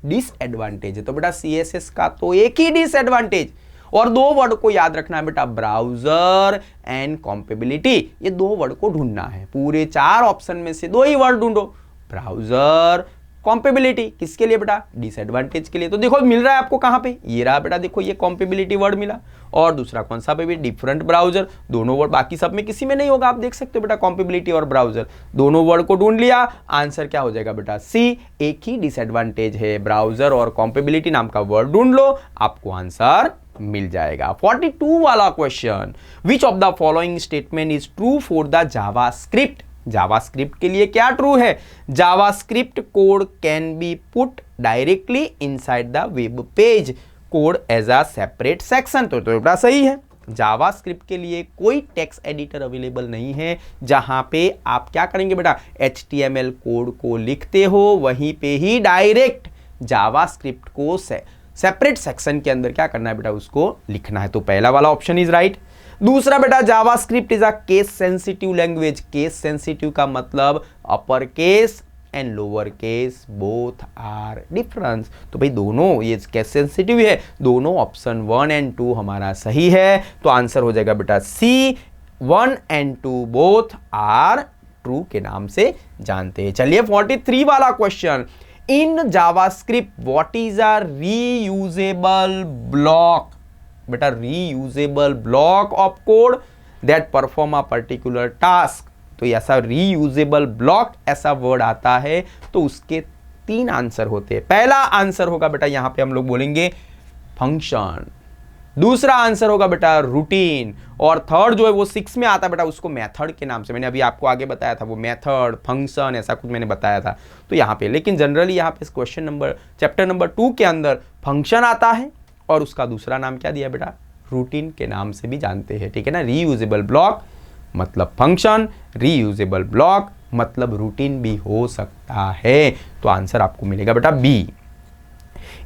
डिसएडवांटेज है। तो बेटा CSS का तो एक ही डिसएडवांटेज, और 2 वर्ड को याद रखना है बेटा, ब्राउजर एंड कॉम्पेबिलिटी। ये 2 वर्ड को ढूंढना है, पूरे 4 ऑप्शन में से 2 ही वर्ड ढूंढो, ब्राउजर, कॉम्पेबिलिटी। किसके लिए बेटा, डिसएडवांटेज के लिए। तो देखो मिल रहा है आपको कहां पे, ये रहा बेटा, देखो ये कॉम्पेबिलिटी वर्ड मिला, और दूसरा कौन सा पे, डिफरेंट ब्राउजर। दोनों वर्ड, बाकी सब में किसी में नहीं होगा, आप देख सकते हो बेटा, कॉम्पेबिलिटी और ब्राउजर, दोनों वर्ड को ढूंढ लिया। आंसर क्या हो जाएगा बेटा सी, एक ही डिसएडवांटेज है, ब्राउजर और कॉम्पेबिलिटी नाम का वर्ड ढूंढ लो, आपको आंसर मिल जाएगा। 42 वाला question, which of the following statement is true for the JavaScript JavaScript के लिए क्या ट्रू है? JavaScript code can be put directly inside the web page code as a separate section, तो बेटा सही है। जावास्क्रिप्ट के लिए कोई टेक्स्ट एडिटर अवेलेबल नहीं है जहां पे आप क्या करेंगे बेटा, HTML कोड को लिखते हो वहीं पे ही डायरेक्ट जावास्क्रिप्ट को सेपरेट सेक्शन के अंदर क्या करना है बेटा, उसको लिखना है। तो पहला वाला ऑप्शन इज राइट। दूसरा बेटा, JavaScript is a case sensitive language. Case sensitive का मतलब upper case and lower case both are difference. तो भाई दोनों ये केस सेंसिटिव है, दोनों ऑप्शन 1 एंड 2 हमारा सही है। तो आंसर हो जाएगा बेटा C, 1 and 2 both are true के नाम से जानते हैं। चलिए 43 वाला question, in JavaScript what is a reusable block? बेटा reusable block of code that perform a particular task. तो ऐसा रीयूजेबल ब्लॉक ऐसा वर्ड आता है तो उसके 3 आंसर होते हैं। पहला आंसर होगा बेटा यहां पे हम लोग बोलेंगे फंक्शन, दूसरा आंसर होगा बेटा रूटीन, और थर्ड जो है वो 6 में आता है बेटा, उसको मेथड के नाम से मैंने अभी आपको आगे बताया था, वो मेथड फंक्शन ऐसा कुछ मैंने बताया था। तो यहाँ पे लेकिन जनरली यहाँ पे क्वेश्चन नंबर चैप्टर नंबर 2 के अंदर फंक्शन आता है और उसका दूसरा नाम क्या दिया बेटा, रूटीन के नाम से भी जानते हैं, ठीक है ना। रीयूजेबल ब्लॉक मतलब फंक्शन, रीयूजेबल ब्लॉक मतलब रूटीन भी हो सकता है। तो आंसर आपको मिलेगा बेटा B.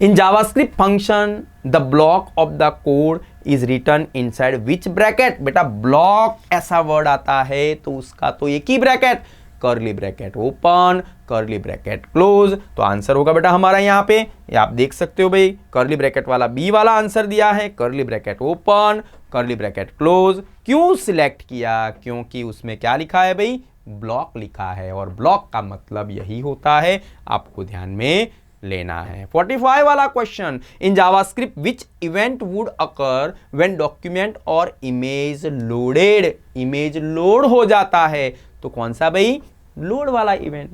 In JavaScript function the block of the code is written inside which bracket? बेटा ब्लॉक ऐसा वर्ड आता है तो उसका तो एक ही bracket, curly bracket open curly bracket close. तो आंसर होगा बेटा हमारा यहाँ पे, ये आप देख सकते हो भाई, कर्ली ब्रैकेट वाला बी वाला आंसर दिया है, curly bracket open curly bracket close. क्यों सिलेक्ट किया? क्योंकि उसमें क्या लिखा है भाई, ब्लॉक लिखा है, और ब्लॉक का मतलब यही होता है, आपको ध्यान में लेना है। 45 वाला question, in JavaScript which event would occur when document और इमेज लोडेड? इमेज लोड हो जाता है तो कौन सा भाई, लोड वाला इवेंट।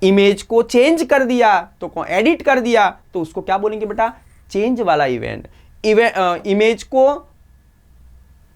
इमेज को चेंज कर दिया तो एडिट कर दिया तो उसको क्या बोलेंगे बेटा, चेंज वाला इवेंट। इमेज को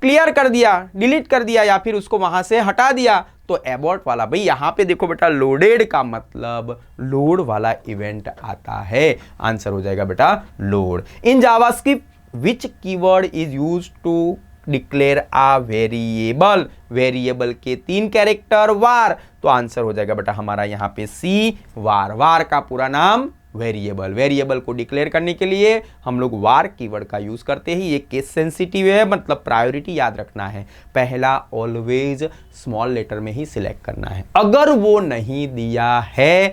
क्लियर कर दिया, डिलीट कर दिया या फिर उसको वहां से हटा दिया तो एबॉर्ट वाला। भाई यहां पे देखो बेटा, लोडेड का मतलब लोड वाला इवेंट आता है। आंसर हो जाएगा बेटा load. In JavaScript which keyword is used to declare a variable? Variable के 3 कैरेक्टर वार। तो आंसर हो जाएगा बेटा हमारा यहां पे सी, वार। वार का पूरा नाम वेरिएबल। वेरिएबल को डिक्लेयर करने के लिए हम लोग वार कीवर्ड का यूज करते हैं। ये केस सेंसिटिव है, मतलब प्रायोरिटी याद रखना है, पहला ऑलवेज स्मॉल लेटर में ही सिलेक्ट करना है। अगर वो नहीं दिया है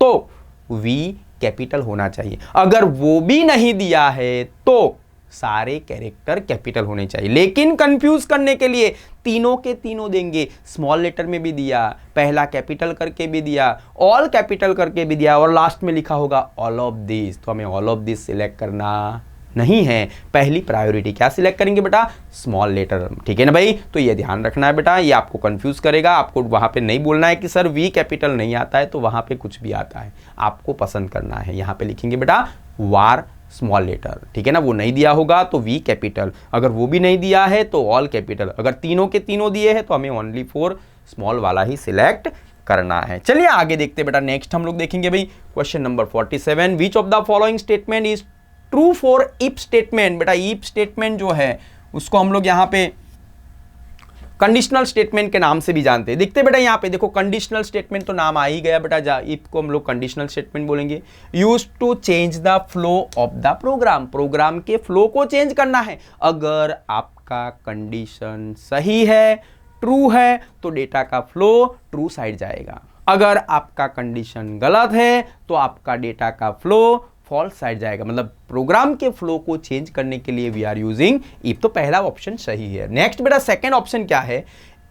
तो वी कैपिटल होना चाहिए, अगर वो भी नहीं दिया है तो सारे कैरेक्टर कैपिटल होने चाहिए। लेकिन कंफ्यूज करने के लिए तीनों के तीनों देंगे, स्मॉल लेटर में भी दिया, पहला कैपिटल करके भी दिया, ऑल कैपिटल करके भी दिया, और लास्ट में लिखा होगा ऑल ऑफ दिस। तो हमें ऑल ऑफ दिस सिलेक्ट करना नहीं है, पहली प्रायोरिटी क्या सिलेक्ट करेंगे बेटा, स्मॉल लेटर, ठीक है ना भाई। तो ये ध्यान रखना है बेटा, ये आपको कंफ्यूज करेगा। आपको वहां पे नहीं बोलना है कि सर वी कैपिटल नहीं आता है, तो वहां पे कुछ भी आता है, आपको पसंद करना है। यहाँ पे लिखेंगे बेटा वार स्मॉल लेटर, ठीक है ना। वो नहीं दिया होगा तो वी कैपिटल, अगर वो भी नहीं दिया है तो ऑल कैपिटल, अगर तीनों के तीनों दिए हैं तो हमें ओनली 4 स्मॉल वाला ही सिलेक्ट करना है। चलिए आगे देखते बेटा, नेक्स्ट हम लोग देखेंगे भाई question number 47, which of the following statement is true for if statement? बेटा इफ स्टेटमेंट जो है उसको हम लोग यहाँ पे कंडीशनल स्टेटमेंट के नाम से भी जानते हैं। देखते बेटा यहाँ पे देखो, कंडीशनल स्टेटमेंट तो नाम आ ही गया बेटा, इफ को हम लोग कंडीशनल स्टेटमेंट बोलेंगे। Use to change the flow of the program, program के फ्लो को चेंज करना है। अगर आपका कंडीशन सही है, ट्रू है, तो डेटा का फ्लो ट्रू साइड जाएगा। अगर आपका कंडीशन गलत है तो आपका डेटा का फ्लो फॉल्स साइड जाएगा। मतलब प्रोग्राम के फ्लो को चेंज करने के लिए वी आर यूजिंग इफ। तो पहला ऑप्शन सही है। नेक्स्ट बेटा सेकंड ऑप्शन क्या है,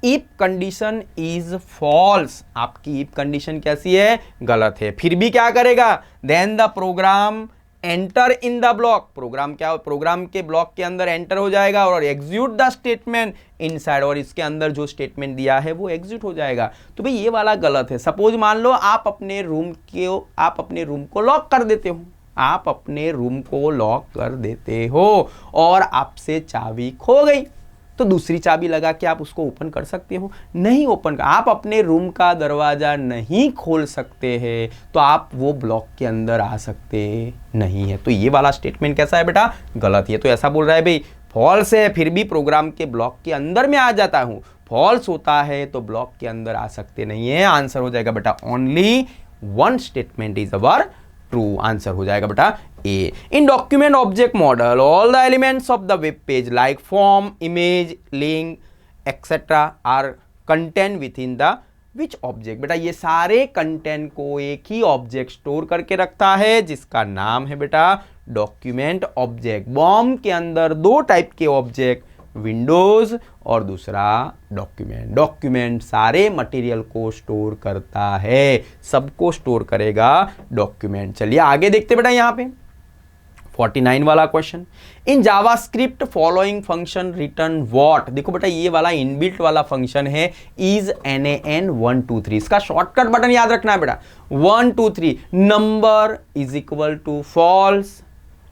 इफ कंडीशन इज फॉल्स। आपकी इफ कंडीशन कैसी है, गलत है, फिर भी क्या करेगा, then the program enter in the block. Program क्या, प्रोग्राम के ब्लॉक के अंदर एंटर हो जाएगा और एग्जीक्यूट द स्टेटमेंट इनसाइड, और इसके अंदर जो स्टेटमेंट दिया है वो एग्जीक्यूट हो जाएगा। तो भाई ये वाला गलत है। सपोज मान लो आप अपने रूम को लॉक कर देते हो, आप अपने रूम को लॉक कर देते हो और आपसे चाबी खो गई, तो दूसरी चाबी लगा के आप उसको ओपन कर सकते हो? नहीं ओपन कर, आप अपने रूम का दरवाजा नहीं खोल सकते हैं, तो आप वो ब्लॉक के अंदर आ सकते नहीं है। तो ये वाला स्टेटमेंट कैसा है बेटा? गलत है। तो ऐसा बोल रहा है भाई फॉल्स है, फिर भी प्रोग्राम के ब्लॉक के अंदर में आ जाता हूं। फॉल्स होता है तो ब्लॉक के अंदर आ सकते नहीं है। आंसर हो जाएगा बेटा only one statement is our true. Answer हो जाएगा बेटा A. In document object model all the elements of the web page like form, image, link etcetera are content within the which object. बेटा ये सारे content को एक ही object store करके रखता है जिसका नाम है बेटा डॉक्यूमेंट ऑब्जेक्ट। बॉम के अंदर दो टाइप के ऑब्जेक्ट, विंडोज और दूसरा डॉक्यूमेंट। डॉक्यूमेंट सारे मटेरियल को स्टोर करता है, सबको स्टोर करेगा डॉक्यूमेंट। चलिए आगे देखते बेटा यहां पे 49 वाला question. In JavaScript following function return what. देखो बेटा ये वाला इनबिल्ट वाला फंक्शन है इज NaN 1 2 3। इसका शॉर्टकट बटन याद रखना है बेटा 1 2 3। Number is equal to false,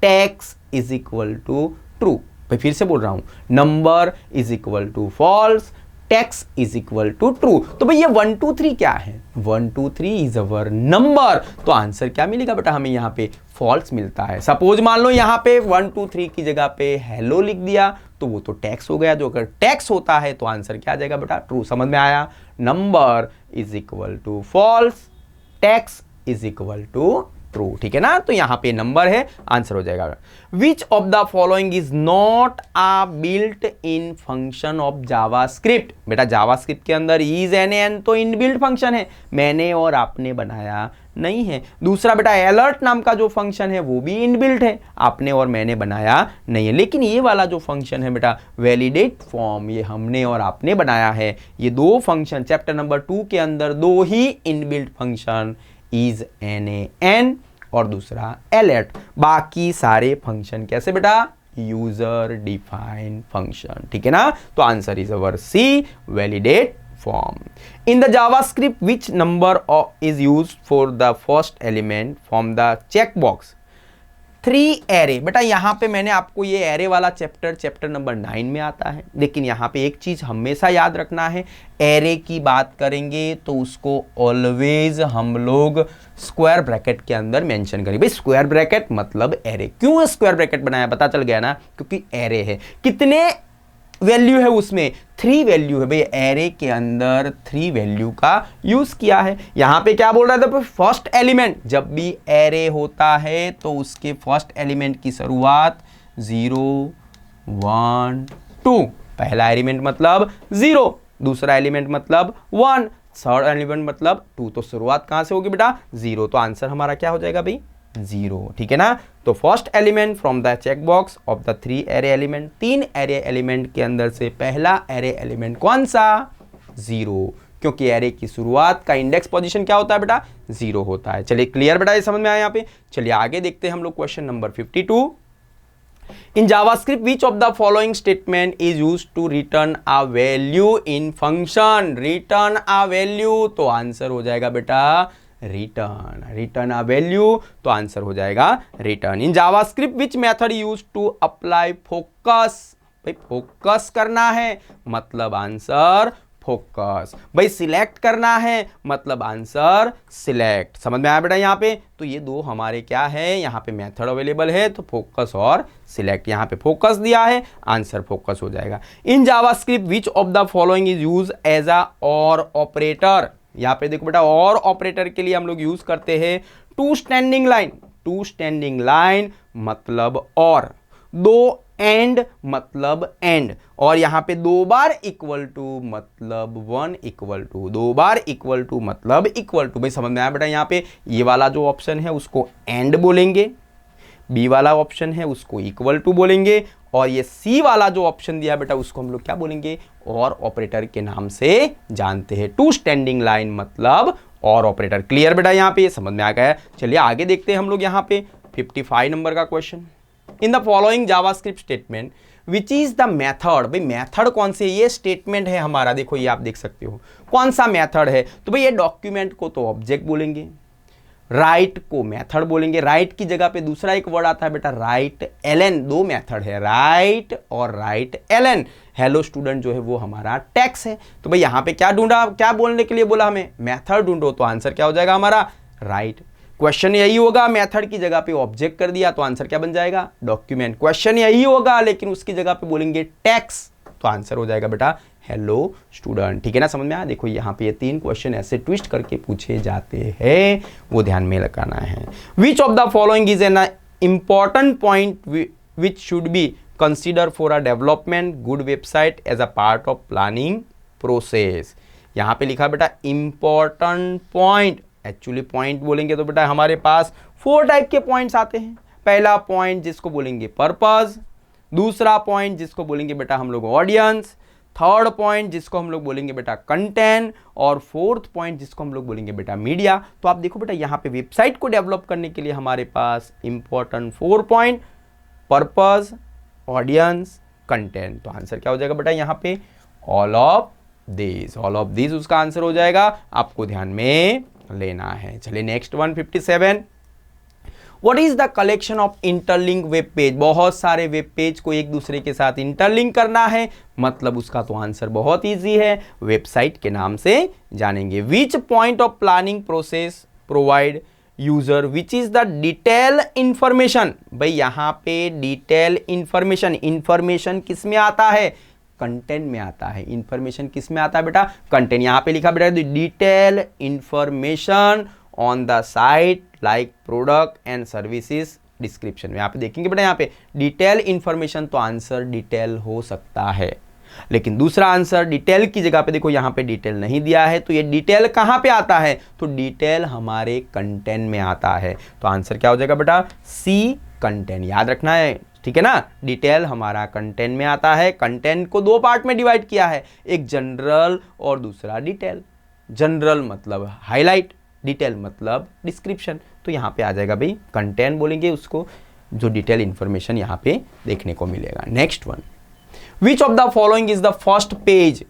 text is equal to true. भाई फिर से बोल रहा हूं, number is equal to false, text is equal to true. तो भाई ये 1 2 3 क्या है? 1 2 3 इज अवर नंबर। तो आंसर क्या मिलेगा बेटा? हमें यहां पे फॉल्स मिलता है। सपोज मान लो यहां पे 1 2 3 की जगह पे हेलो लिख दिया तो वो तो टेक्स्ट हो गया। जो अगर टेक्स्ट होता है तो आंसर क्या आ जाएगा बेटा? ट्रू। समझ में आया? Number is equal to false, text is equal to true. ठीक है ना? तो यहां पे नंबर है, आंसर हो जाएगा विच of the following is not a built in function of JavaScript. बेटा जावास्क्रिप्ट के अंदर इज NaN तो इनबिल्ट फंक्शन है, मैंने और आपने बनाया नहीं है। दूसरा बेटा अलर्ट नाम का जो फंक्शन है वो भी इनबिल्ट है, आपने और मैंने बनाया नहीं है। लेकिन ये वाला जो फंक्शन है बेटा वैलिडेट फॉर्म, ये हमने और आपने बनाया है। ये दो फंक्शन चैप्टर नंबर 2 के अंदर दो ही इनबिल्ट फंक्शन इज NaN और दूसरा alert। बाकी सारे फंक्शन कैसे बेटा? User defined function. ठीक है ना? तो answer is our C, validate form. In the JavaScript which number is used for the first element from the check box 3 array. बेटा यहां पे मैंने आपको ये एरे वाला चैप्टर नंबर 9 में आता है। लेकिन यहां पे एक चीज हमेशा याद रखना है, एरे की बात करेंगे तो उसको ऑलवेज हम लोग स्क्वायर ब्रैकेट के अंदर मेंशन करें। भाई स्क्वायर ब्रैकेट मतलब एरे। क्यों स्क्वायर ब्रैकेट बनाया? पता चल गया ना, क्योंकि एरे है। कितने वैल्यू है उसमें? 3 वैल्यू है। भाई एरे के अंदर 3 वैल्यू का यूज किया है। यहां पे क्या बोल रहा था? फर्स्ट एलिमेंट, जब भी एरे होता है तो उसके फर्स्ट एलिमेंट की शुरुआत 0 1 2। पहला एलिमेंट मतलब 0, दूसरा एलिमेंट मतलब 1, थर्ड एलिमेंट मतलब 2। तो शुरुआत कहां से होगी बेटा? 0। तो आंसर हमारा क्या हो जाएगा भाई? 0। ठीक है ना? तो first element from the check box of the 3 array element, 3 array element के अंदर से पहला एरे एलिमेंट कौन सा? 0, क्योंकि एरे की शुरुआत का इंडेक्स पोजीशन क्या होता है बेटा? 0 होता है। चलिए क्लियर बेटा, ये समझ में आया यहाँ पे? चलिए आगे देखते हैं हम लोग question number 52। In JavaScript which of the following statement is used to return a value in function. Return a value, तो आंसर हो जाएगा बेटा रिटर्न अ वैल्यू। तो आंसर हो जाएगा return. In JavaScript which method use to apply focus. भाई focus करना है मतलब आंसर फोकस। भाई सिलेक्ट करना है मतलब आंसर सिलेक्ट। समझ में आया बेटा यहाँ पे? तो ये दो हमारे क्या है, यहाँ पे मेथड अवेलेबल है, तो फोकस और सिलेक्ट। यहाँ पे फोकस दिया है, आंसर फोकस हो जाएगा। In JavaScript which of the following is use as a or operator. यहाँ पे देखो बेटा और ऑपरेटर के लिए हम लोग यूज करते हैं two standing line. Two standing line मतलब और, दो एंड मतलब एंड, और यहां पे 2 बार इक्वल टू मतलब 1 इक्वल टू, 2 बार इक्वल टू मतलब इक्वल टू। भाई समझ में आया बेटा? यहाँ पे ये वाला जो ऑप्शन है उसको एंड बोलेंगे, बी वाला ऑप्शन है उसको इक्वल टू बोलेंगे, और ये सी वाला जो ऑप्शन दिया बेटा उसको हम लोग क्या बोलेंगे? और ऑपरेटर के नाम से जानते हैं। टू स्टैंडिंग लाइन मतलब और ऑपरेटर। क्लियर बेटा? यहाँ पे समझ में आ गया। चलिए आगे देखते हैं हम लोग यहाँ पे 55 नंबर का question. In the following JavaScript statement which is the method. भाई मेथड कौन से? ये स्टेटमेंट है हमारा, देखो ये आप देख सकते हो कौन सा मेथड है। तो भाई ये डॉक्यूमेंट को तो ऑब्जेक्ट बोलेंगे, राइट को मेथड बोलेंगे, राइट की जगह पे दूसरा एक वर्ड आता है बेटा राइट एलन, दो मेथड है राइट और राइट एलन। हेलो स्टूडेंट जो है वो हमारा टैक्स है। तो भाई यहां पे क्या ढूंढा, क्या बोलने के लिए बोला हमें, मेथड ढूंढो, तो आंसर क्या हो जाएगा हमारा राइट। क्वेश्चन यही होगा, मेथड की जगह पे ऑब्जेक्ट कर दिया तो आंसर क्या बन जाएगा डॉक्यूमेंट। क्वेश्चन यही होगा लेकिन उसकी जगह पे बोलेंगे टैक्स, तो आंसर हो जाएगा बेटा हेलो स्टूडेंट। ठीक है ना, समझ में आया। देखो यहाँ पे ये तीन क्वेश्चन ऐसे ट्विस्ट करके पूछे जाते हैं, वो ध्यान में लगाना है। Which of the following is an important point which should be consider for a development good website as a part of planning process. यहाँ पे लिखा बेटा इंपॉर्टेंट पॉइंट, एक्चुअली पॉइंट बोलेंगे तो बेटा हमारे पास 4 टाइप के पॉइंट्स आते हैं। पहला पॉइंट जिसको बोलेंगे पर्पस, दूसरा पॉइंट जिसको बोलेंगे बेटा हम लोग ऑडियंस, थर्ड पॉइंट जिसको हम लोग बोलेंगे बेटा कंटेंट, और फोर्थ पॉइंट जिसको हम लोग बोलेंगे बेटा मीडिया। तो आप देखो बेटा यहाँ पे वेबसाइट को डेवलप करने के लिए हमारे पास important 4 point, purpose, audience, content. तो आंसर क्या हो जाएगा बेटा यहाँ पे all of this, all of this उसका आंसर हो जाएगा, आपको ध्यान में लेना है। चलिए next 157, what is the collection of interlink web page. बहुत सारे वेब पेज को एक दूसरे के साथ इंटरलिंक करना है, मतलब उसका तो आंसर बहुत इजी है, वेबसाइट के नाम से जानेंगे। Which point of planning process provide user which is the detail information. भाई यहां पे डिटेल इंफॉर्मेशन, इंफॉर्मेशन किस में आता है, कंटेंट में आता है। इंफॉर्मेशन किस में आता है बेटा, कंटेंट। यहां पे लिखा बेटा detail information on the site like product and services description में। यहाँ पे देखेंगे बेटा यहाँ पे डिटेल इंफॉर्मेशन, तो आंसर डिटेल हो सकता है, लेकिन दूसरा आंसर डिटेल की जगह पे देखो यहाँ पे डिटेल नहीं दिया है, तो ये डिटेल कहाँ पे आता है, तो डिटेल हमारे कंटेंट में आता है। तो आंसर क्या हो जाएगा बेटा सी कंटेंट, याद रखना है, ठीक है ना। डिटेल हमारा कंटेंट में आता है। कंटेंट को 2 पार्ट में डिवाइड किया है, एक जनरल और दूसरा डिटेल। जनरल मतलब हाईलाइट, डिटेल मतलब डिस्क्रिप्शन। तो यहाँ पे आ जाएगा भाई कंटेंट बोलेंगे उसको, जो डिटेल इंफॉर्मेशन यहाँ पे देखने को मिलेगा। Next one, which of the following is the first page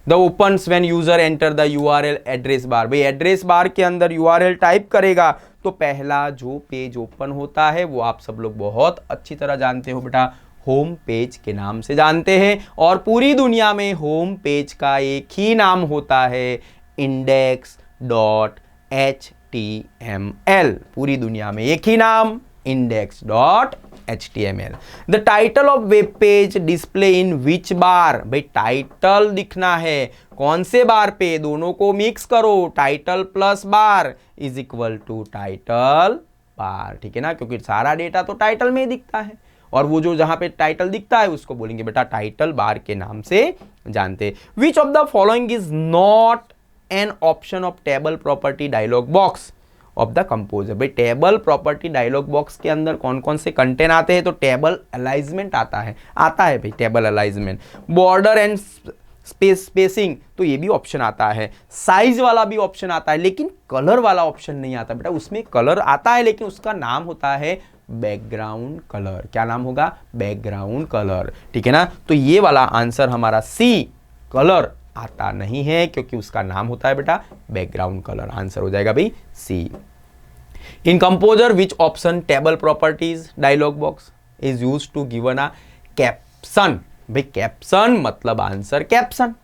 the opens when user enter the URL address bar. भाई एड्रेस बार के अंदर यूआरएल टाइप करेगा तो पहला जो पेज ओपन होता है वो आप सब लोग बहुत अच्छी तरह जानते हो बेटा, होम पेज के नाम से जानते हैं। और पूरी दुनिया में होम पेज का एक ही नाम होता है, index.html। पूरी दुनिया में एक ही नाम, index.html। The title of web page display in which bar. भाई टाइटल दिखना है कौन से बार पे, दोनों को मिक्स करो, title plus bar is equal to title bar, ठीक है ना, क्योंकि सारा डेटा तो टाइटल में ही दिखता है, और वो जो जहां पे टाइटल दिखता है उसको बोलेंगे बेटा टाइटल बार के नाम से जानते। विच of the following is not an option of table property dialog box of the composer. भाई टेबल प्रॉपर्टी डायलॉग बॉक्स के अंदर कौन कौन से कंटेंट आते हैं, तो टेबल अलाइजमेंट आता है भाई, table alignment, border and spacing, तो ये भी ऑप्शन आता है, साइज वाला भी ऑप्शन आता है, लेकिन कलर वाला ऑप्शन नहीं आता बेटा। उसमें कलर आता है लेकिन उसका नाम होता है बैकग्राउंड कलर। क्या नाम होगा, बैकग्राउंड कलर, ठीक है ना। तो ये वाला आंसर हमारा सी, कलर आता नहीं है क्योंकि उसका नाम होता है बेटा बैकग्राउंड कलर। आंसर हो जाएगा भाई C. In composer which option table properties dialog box is use to given a caption. भाई कैप्शन मतलब आंसर कैप्शन।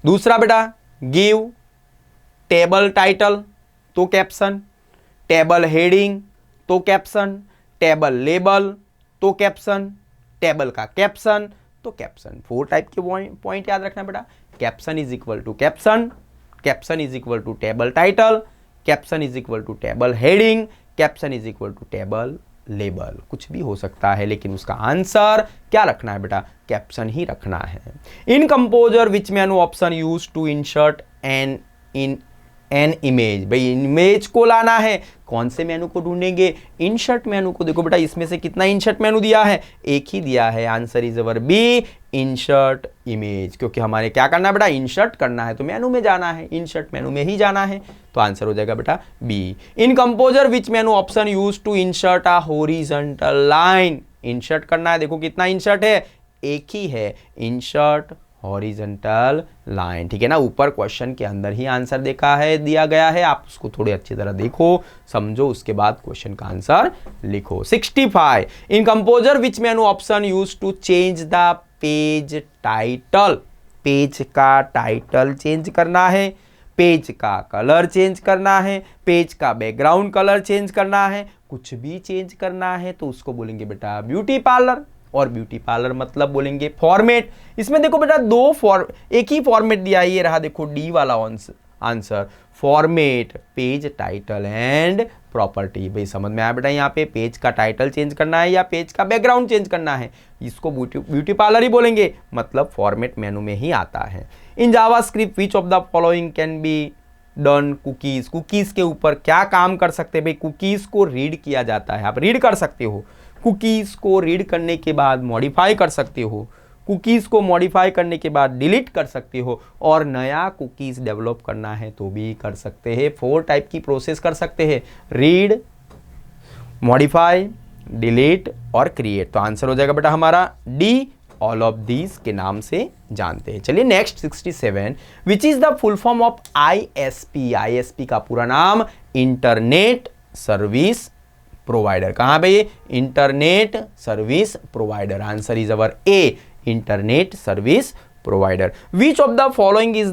दूसरा बेटा गिव टेबल टाइटल तो कैप्शन, टेबल हेडिंग तो कैप्शन, टेबल लेबल तो कैप्शन, टेबल का कैप्शन तो कैप्शन। 4 टाइप के पॉइंट याद रखना बेटा। Caption is equal to caption, caption is equal to table title, caption is equal to table heading, caption is equal to table label. कुछ भी हो सकता है लेकिन उसका आंसर क्या रखना है बेटा, कैप्शन ही रखना है। In composer which menu option use to insert an image. भाई इमेज को लाना है, कौन से मेनू को ढूंढेंगे, इंसर्ट मेनू को। देखो बेटा इसमें से कितना इंसर्ट मेनू दिया है, एक ही दिया है। Answer is our B, insert image, क्योंकि हमारे क्या करना है बेटा, इंसर्ट करना है तो मेनू में जाना है, इंसर्ट मेनू में ही जाना है। तो आंसर हो जाएगा बेटा B. In composer which menu option use to insert a horizontal line. Insert करना है, देखो कितना इंसर्ट है, एक ही है, इंसर्ट हॉरिजॉन्टल लाइन, ठीक है ना। ऊपर क्वेश्चन के अंदर ही आंसर दिया गया है, आप उसको थोड़ी अच्छी तरह देखो, समझो, उसके बाद क्वेश्चन का आंसर लिखो। 65 in composer which menu option use to change the page title. Page का टाइटल चेंज करना है, पेज का कलर चेंज करना है, पेज का बैकग्राउंड कलर चेंज करना है, कुछ भी चेंज करना है तो उसको बोलेंगे बेटा ब्यूटी पार्लर। और ब्यूटी पार्लर मतलब बोलेंगे फॉर्मेट। इसमें देखो बेटा एक ही फॉर्मेट दिया है, ये रहा देखो डी वाला answer, format page title and property. भाई समझ में आया बेटा, यहाँ पे पेज का टाइटल चेंज करना है या पेज का बैकग्राउंड चेंज करना है, इसको ब्यूटी पार्लर ही बोलेंगे, मतलब फॉर्मेट मेनू में ही आता है। इन JavaScript which of the following can be done cookies. Cookies के ऊपर क्या काम कर सकते हैं भाई, कुकीज को रीड किया जाता है, आप रीड कर सकते हो, कुकीज को रीड करने के बाद मॉडिफाई कर सकते हो, कुकीज को मॉडिफाई करने के बाद डिलीट कर सकते हो, और नया कुकीज डेवलप करना है तो भी कर सकते हैं। 4 टाइप की प्रोसेस कर सकते हैं, रीड, मॉडिफाई, डिलीट और क्रिएट। तो आंसर हो जाएगा बेटा हमारा डी, ऑल ऑफ दीज के नाम से जानते हैं। चलिए next 67 which is the full form of ISP. ISP का पूरा नाम इंटरनेट सर्विस प्रोवाइडर। कहां पे ये, internet service provider. Answer is our A, internet service provider. Which of the following is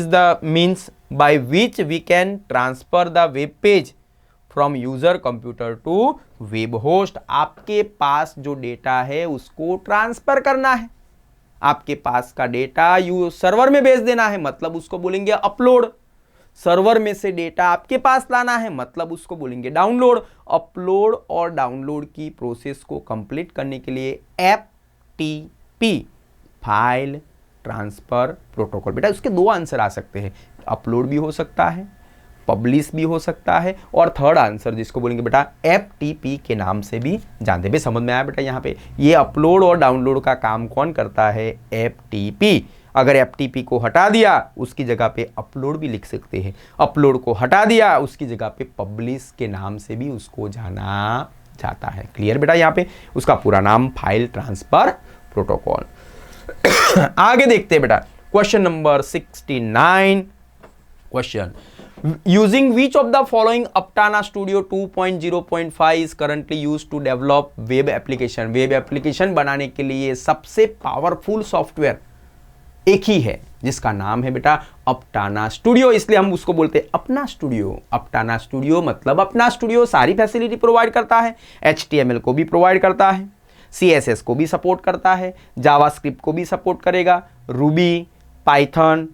the means by which we can transfer the web page from user computer to web host. आपके पास जो data है उसको transfer करना है, आपके पास का data server में भेज देना है, मतलब उसको बोलेंगे अपलोड। सर्वर में से डेटा आपके पास लाना है, मतलब उसको बोलेंगे डाउनलोड। अपलोड और डाउनलोड की प्रोसेस को कंप्लीट करने के लिए एफटीपी, फाइल ट्रांसफर प्रोटोकॉल। बेटा उसके 2 आंसर आ सकते हैं, अपलोड भी हो सकता है, पब्लिश भी हो सकता है, और थर्ड आंसर जिसको बोलेंगे बेटा एफटीपी के नाम से भी जानते हैं। समझ में आया बेटा, यहाँ पे ये अपलोड और डाउनलोड का काम कौन करता है, एफटीपी। अगर एफटीपी को हटा दिया उसकी जगह पे अपलोड भी लिख सकते हैं, अपलोड को हटा दिया उसकी जगह पे पब्लिश के नाम से भी उसको जाना जाता है। क्लियर बेटा, यहाँ पे उसका पूरा नाम फाइल ट्रांसफर प्रोटोकॉल। आगे देखते हैं बेटा question number 69। Question, using which of the following Aptana Studio 2.0.5 is currently used to develop web application। Web application बनाने के लिए सबसे पावरफुल सॉफ्टवेयर एक ही है जिसका नाम है बेटा अपटाना स्टूडियो, इसलिए हम उसको बोलते हैं अपना स्टूडियो। अपटाना स्टूडियो मतलब अपना स्टूडियो सारी फैसिलिटी प्रोवाइड करता है, HTML को भी प्रोवाइड करता है, CSS को भी सपोर्ट करता है, जावास्क्रिप्ट को भी सपोर्ट करेगा, रूबी, पाइथन,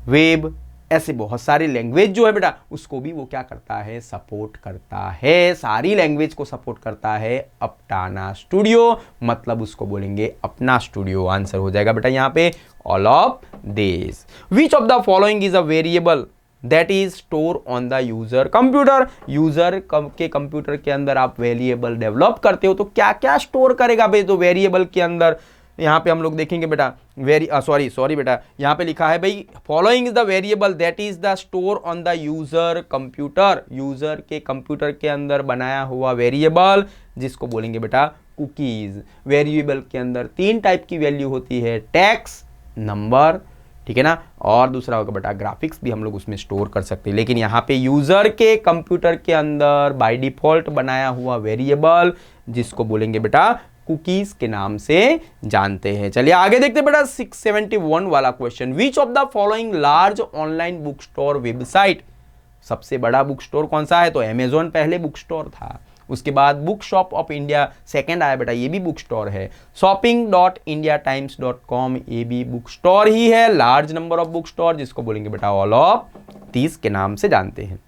वेब, ऐसे बहुत सारी लैंग्वेज जो है बेटा उसको भी वो क्या करता है, सपोर्ट करता है। सारी लैंग्वेज को सपोर्ट करता है अपटाना स्टूडियो, मतलब उसको बोलेंगे अपना स्टूडियो। आंसर हो जाएगा बेटा यहाँ पे all of this. Which of the following is a variable that is store on the user computer. User के कंप्यूटर के अंदर आप वेरिएबल डेवलप करते हो तो क्या क्या स्टोर करेगा भाई, तो वेरिएबल के अंदर यहाँ पे हम लोग देखेंगे बेटा सॉरी बेटा, यहाँ पे लिखा है भाई following is the variable that is the store on the user computer. User के कंप्यूटर के अंदर बनाया हुआ वेरिएबल जिसको बोलेंगे बेटा कुकीज। वेरिएबल के अंदर 3 टाइप की वैल्यू होती है, टेक्स्ट, नंबर, ठीक है ना, और दूसरा होगा बेटा ग्राफिक्स भी हम लोग उसमें स्टोर कर सकते हैं। लेकिन यहाँ पे यूजर के कंप्यूटर के अंदर बाय डिफॉल्ट बनाया हुआ वेरिएबल जिसको बोलेंगे बेटा कुकीज के नाम से जानते हैं। चलिए आगे देखते हैं बेटा 671 वाला question. Which of the following large online book store website. सबसे बड़ा बुक स्टोर कौन सा है, तो अमेजोन पहले बुक स्टोर था, उसके बाद book shop of India second आया बेटा, ये भी बुक स्टोर है। shopping.indiatimes.com ये भी बुक स्टोर ही है। Large number of book store जिसको बोलेंगे बेटा ऑल ऑफ 30 के नाम से जानते हैं।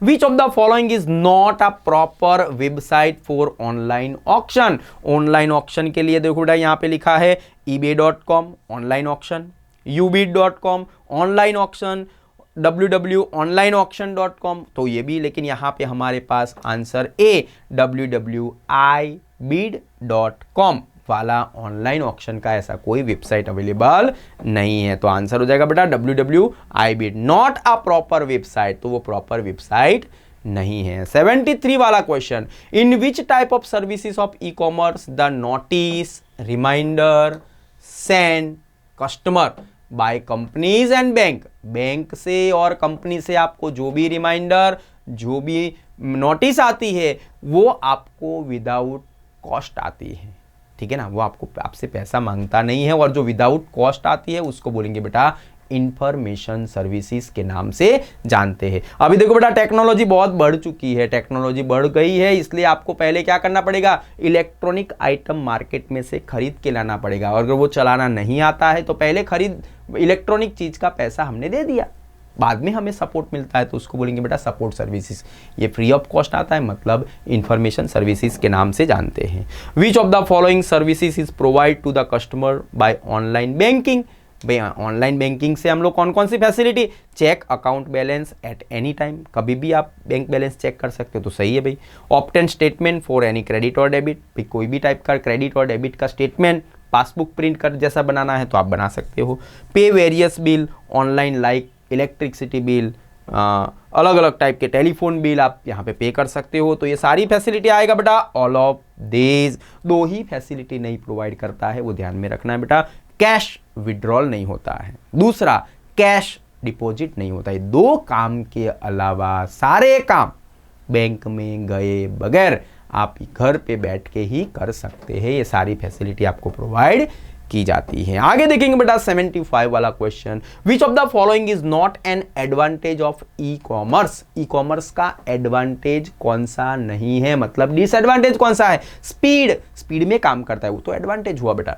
Which of the following is not a proper website for online auction। Online auction के लिए देखो बेटा यहाँ पे लिखा है ebay.com online auction, ubid.com online auction, www.onlineauction.com तो ये भी, लेकिन यहाँ पे हमारे पास आंसर ए www.ibid.com वाला ऑनलाइन ऑक्शन का ऐसा कोई वेबसाइट अवेलेबल नहीं है। तो आंसर हो जाएगा बेटा www.ibid, not a proper website, तो वो प्रॉपर वेबसाइट नहीं है। 73 वाला question, in which type of services of e commerce the notice, reminder, send customer by companies and bank, bank से और कंपनी से आपको जो भी रिमाइंडर, जो भी नोटिस आती है वो आपको विदाउट कॉस्ट आती है, ठीक है ना, वो आपको आपसे पैसा मांगता नहीं है, और जो विदाउट कॉस्ट आती है उसको बोलेंगे बेटा इंफॉर्मेशन सर्विसेज के नाम से जानते हैं। अभी देखो बेटा टेक्नोलॉजी बहुत बढ़ चुकी है, टेक्नोलॉजी बढ़ गई है, इसलिए आपको पहले क्या करना पड़ेगा, इलेक्ट्रॉनिक आइटम मार्केट में से खरीद के लाना पड़ेगा, और अगर वो चलाना नहीं आता है तो पहले खरीद इलेक्ट्रॉनिक चीज का पैसा हमने दे दिया, बाद में हमें सपोर्ट मिलता है तो उसको बोलेंगे बेटा सपोर्ट सर्विसेज। ये फ्री ऑफ कॉस्ट आता है, मतलब इंफॉर्मेशन सर्विसेज के नाम से जानते हैं। Which of the following services is provide to the customer by online banking. भाई ऑनलाइन बैंकिंग से हम लोग कौन कौन सी facility, check account balance at any time, कभी भी आप बैंक बैलेंस चेक कर सकते हो, तो सही है भाई। Obtain statement for any credit और डेबिट, भाई कोई भी टाइप का क्रेडिट और डेबिट का स्टेटमेंट पासबुक प्रिंट कर जैसा बनाना है तो आप बना सकते हो। पे various bill online like electricity bill, अलग अलग टाइप के टेलीफोन बिल आप यहाँ पे कर सकते हो, तो ये सारी फैसिलिटी आएगा बेटा। ऑल ऑफ दिस, दो ही फैसिलिटी नहीं प्रोवाइड करता है, वो ध्यान में रखना है बेटा, कैश विड्रॉल नहीं होता है, दूसरा कैश डिपॉजिट नहीं होता है। दो काम के अलावा सारे काम बैंक में गए बगैर आप घर पे बैठ के ही कर सकते हैं, ये सारी फैसिलिटी आपको प्रोवाइड की जाती है। आगे देखेंगे बेटा 75 वाला question, which of the following is not an advantage of e commerce. E commerce का एडवांटेज कौन सा नहीं है, मतलब डिसएडवांटेज कौन सा है, स्पीड, स्पीड में काम करता है वो तो एडवांटेज हुआ बेटा।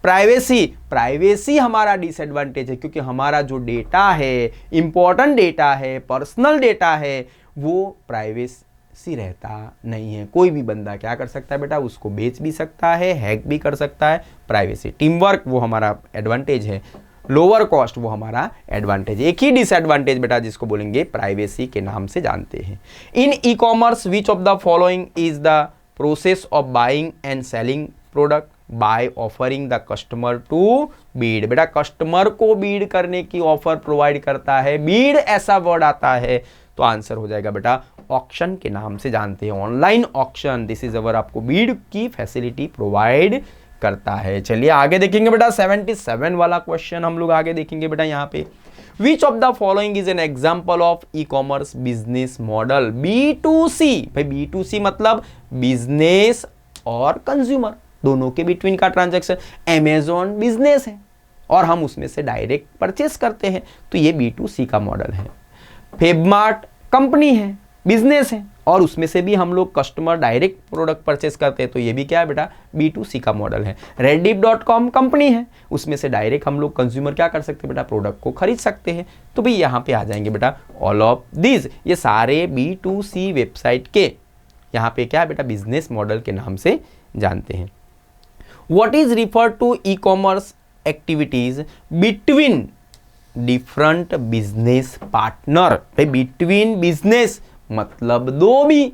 प्राइवेसी, प्राइवेसी हमारा डिसएडवांटेज है, क्योंकि हमारा जो डेटा है, इंपॉर्टेंट डेटा है, पर्सनल डेटा है, वो प्राइवेसी रहता नहीं है, कोई भी बंदा क्या कर सकता है बेटा, उसको बेच भी सकता है, हैक भी कर सकता है। प्राइवेसी, टीम वर्क वो हमारा एडवांटेज है, लोअर कॉस्ट वो हमारा एडवांटेज। एक ही डिसएडवांटेज बेटा जिसको बोलेंगे प्राइवेसी के नाम से जानते हैं। In e commerce which of the following is the process of buying and selling product by offering the customer to bid. बेटा कस्टमर को बीड करने की ऑफर प्रोवाइड करता है, बीड ऐसा वर्ड आता है तो आंसर हो जाएगा बेटा ऑक्शन के नाम से जानते हैं, online auction, this is our आपको बीड की फैसिलिटी प्रोवाइड करता है। चलिए आगे देखेंगे बेटा 77 वाला क्वेश्चन हम लोग आगे देखेंगे बेटा यहाँ पे, विच of the following is an example of e commerce business model. B2C, भाई B2C मतलब बिजनेस और कंज्यूमर दोनों के बिटवीन का ट्रांजैक्शन। अमेजॉन बिजनेस है और हम उसमें से डायरेक्ट परचेस करते हैं, तो ये B2C का मॉडल है। फेबमार्ट कंपनी है, बिजनेस है, और उसमें से भी हम लोग कस्टमर डायरेक्ट प्रोडक्ट परचेस करते हैं, तो ये भी क्या है बेटा B2C का मॉडल है। Reddit.com कंपनी है, उसमें से डायरेक्ट हम लोग कंज्यूमर क्या कर सकते हैं बेटा, प्रोडक्ट को खरीद सकते हैं, तो भाई यहाँ पे आ जाएंगे बेटा ऑल ऑफ दिस, ये सारे B2C वेबसाइट के यहाँ पे क्या है बेटा बिजनेस मॉडल के नाम से जानते हैं। What is referred to e-commerce activities between different business partner। भाई between business मतलब दो भी,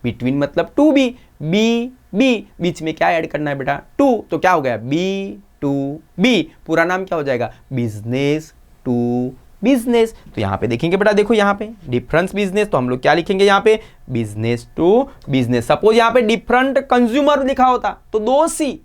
between मतलब टू भी, बी बीच में क्या ऐड करना है बेटा टू, तो क्या हो गया B2B, पूरा नाम क्या हो जाएगा बिजनेस टू बिजनेस। तो यहां पे देखेंगे बेटा, देखो यहां पे डिफरेंस बिजनेस, तो हम लोग क्या लिखेंगे यहां पे बिजनेस टू बिजनेस। सपोज यहां पे डिफरेंट कंज्यूमर लिखा होता तो दो सी,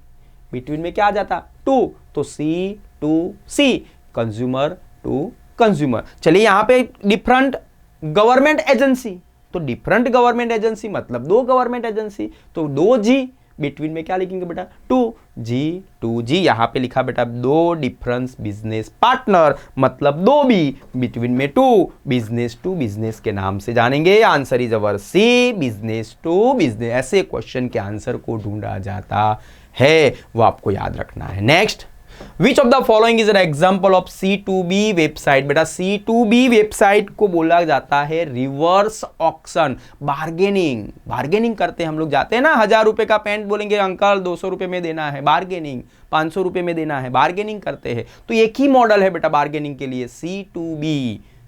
बिटवीन में क्या आ जाता टू, तो C2C, कंज्यूमर टू कंज्यूमर। चलिए यहां पे डिफरेंट गवर्नमेंट एजेंसी, तो डिफरेंट गवर्नमेंट एजेंसी मतलब दो गवर्नमेंट एजेंसी, तो दो जी, बिटवीन में क्या लिखेंगे बेटा टू जी। यहां पे लिखा बेटा दो डिफरेंस बिजनेस पार्टनर मतलब दो बी, बिटवीन में बिजनेस टू बिजनेस के नाम से जानेंगे। Answer is our C, business to business. ऐसे क्वेश्चन के आंसर को ढूंढा जाता है, वो आपको याद रखना है। Next, which of the following is an example of C2B website. बेटा C2B वेबसाइट को बोला जाता है रिवर्स ऑक्शन, बार्गेनिंग। बार्गेनिंग करते हैं हम लोग, जाते हैं ना 1000 रुपए का पैंट, बोलेंगे अंकल 200 रुपए में देना है, बार्गेनिंग 500 रुपए में देना है, बार्गेनिंग करते हैं। तो एक ही मॉडल है बेटा बार्गेनिंग के लिए,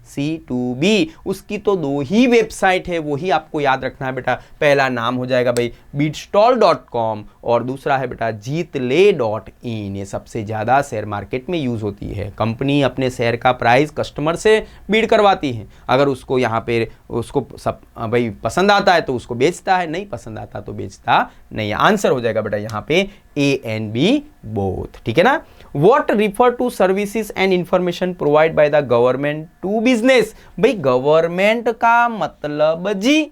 C2B। उसकी तो दो ही वेबसाइट है, वो ही आपको याद रखना है बेटा। पहला नाम हो जाएगा भाई Bidstall.com और दूसरा है बेटा Jeetle.in। ये सबसे ज़्यादा शेयर मार्केट में यूज़ होती है। कंपनी अपने शेयर का प्राइस कस्टमर से बीड करवाती है, अगर उसको यहाँ पे उसको सब भाई पसंद आता है तो उसको बेचता है, नहीं पसंद आता तो बेचता नहीं है। आंसर हो जाएगा बेटा यहाँ पे ए एंड बी बोथ, ठीक है ना। What refer to services and information provide by the government to business? भाई गवर्नमेंट का मतलब जी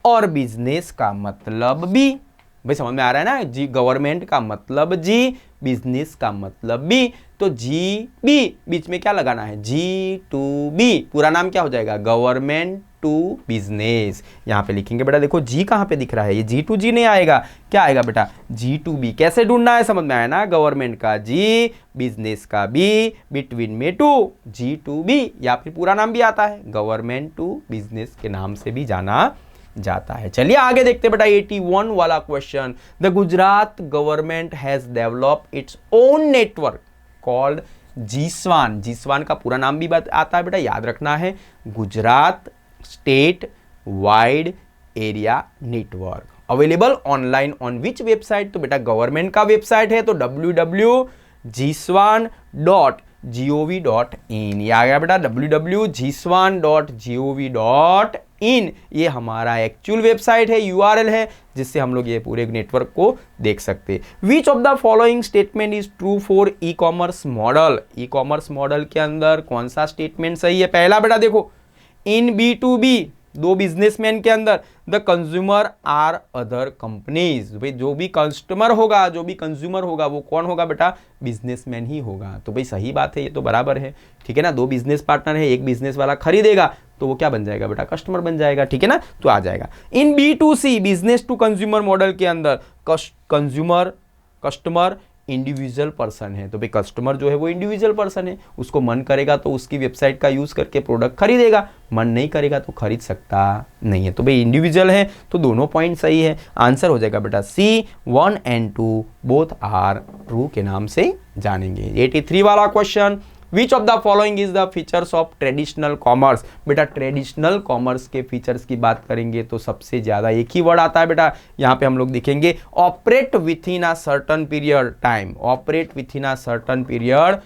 और बिजनेस का मतलब बी। भाई समझ में आ रहा है ना, जी गवर्नमेंट का मतलब जी, बिजनेस का मतलब बी, तो जी बी बीच में क्या लगाना है, जी टू बी, पूरा नाम क्या हो जाएगा, गवर्नमेंट टू बिजनेस। यहां पे लिखेंगे बेटा, देखो जी कहां पे दिख रहा है, ये जी टू जी नहीं आएगा, क्या आएगा बेटा, जी टू बी। कैसे ढूंढना है समझ में आया ना, गवर्नमेंट का जी, बिजनेस का बी, बिटवीन में टू, जी टू बी, या फिर पूरा नाम भी आता है, गवर्नमेंट टू बिजनेस के नाम से भी जाना जाता है। चलिए आगे देखते बेटा 81 वाला question. The Gujarat government has developed its own network called जी-स्वान। जी-स्वान का पूरा नाम भी आता है बेटा, याद रखना है, Gujarat state wide area network, available online on which website, तो बेटा गवर्नमेंट का वेबसाइट है, तो www.gswan.gov.in, ये आ गया बेटा www.gswan.gov.in, ये हमारा एक्चुअल वेबसाइट है, यूआरएल है, जिससे हम लोग ये पूरे नेटवर्क को देख सकते हैं। Which of the following statement is true for e commerce model? E commerce model के अंदर कौन सा स्टेटमेंट सही है? पहला बेटा देखो, इन बी टू बी, दो बिजनेसमैन के अंदर, the consumer are other companies, भाई जो भी कस्टमर होगा, जो भी कंज्यूमर होगा, वो कौन होगा बेटा, बिजनेसमैन ही होगा। तो भाई सही बात है, ये तो बराबर है, ठीक है ना। दो बिजनेस पार्टनर है, एक बिजनेस वाला खरीदेगा तो वो क्या बन जाएगा बेटा, कस्टमर बन जाएगा, ठीक है ना, तो आ जाएगा। In B to C, business to consumer model के अंदर कंज्यूमर कस्टमर इंडिविजुअल पर्सन है, तो भाई कस्टमर जो है वो इंडिविजुअल पर्सन है, उसको मन करेगा तो उसकी वेबसाइट का यूज करके प्रोडक्ट खरीदेगा, मन नहीं करेगा तो खरीद सकता नहीं है, तो भाई इंडिविजुअल है, तो दोनों पॉइंट सही है। आंसर हो जाएगा बेटा C, 1 and 2 both are true के नाम से जानेंगे। 83 वाला question, which of the following is the features of traditional commerce? बेटा ट्रेडिशनल कॉमर्स के फीचर्स की बात करेंगे तो सबसे ज्यादा एक ही वर्ड आता है बेटा, यहां पे हम लोग देखेंगे operate with in a certain period time, operate with in a certain period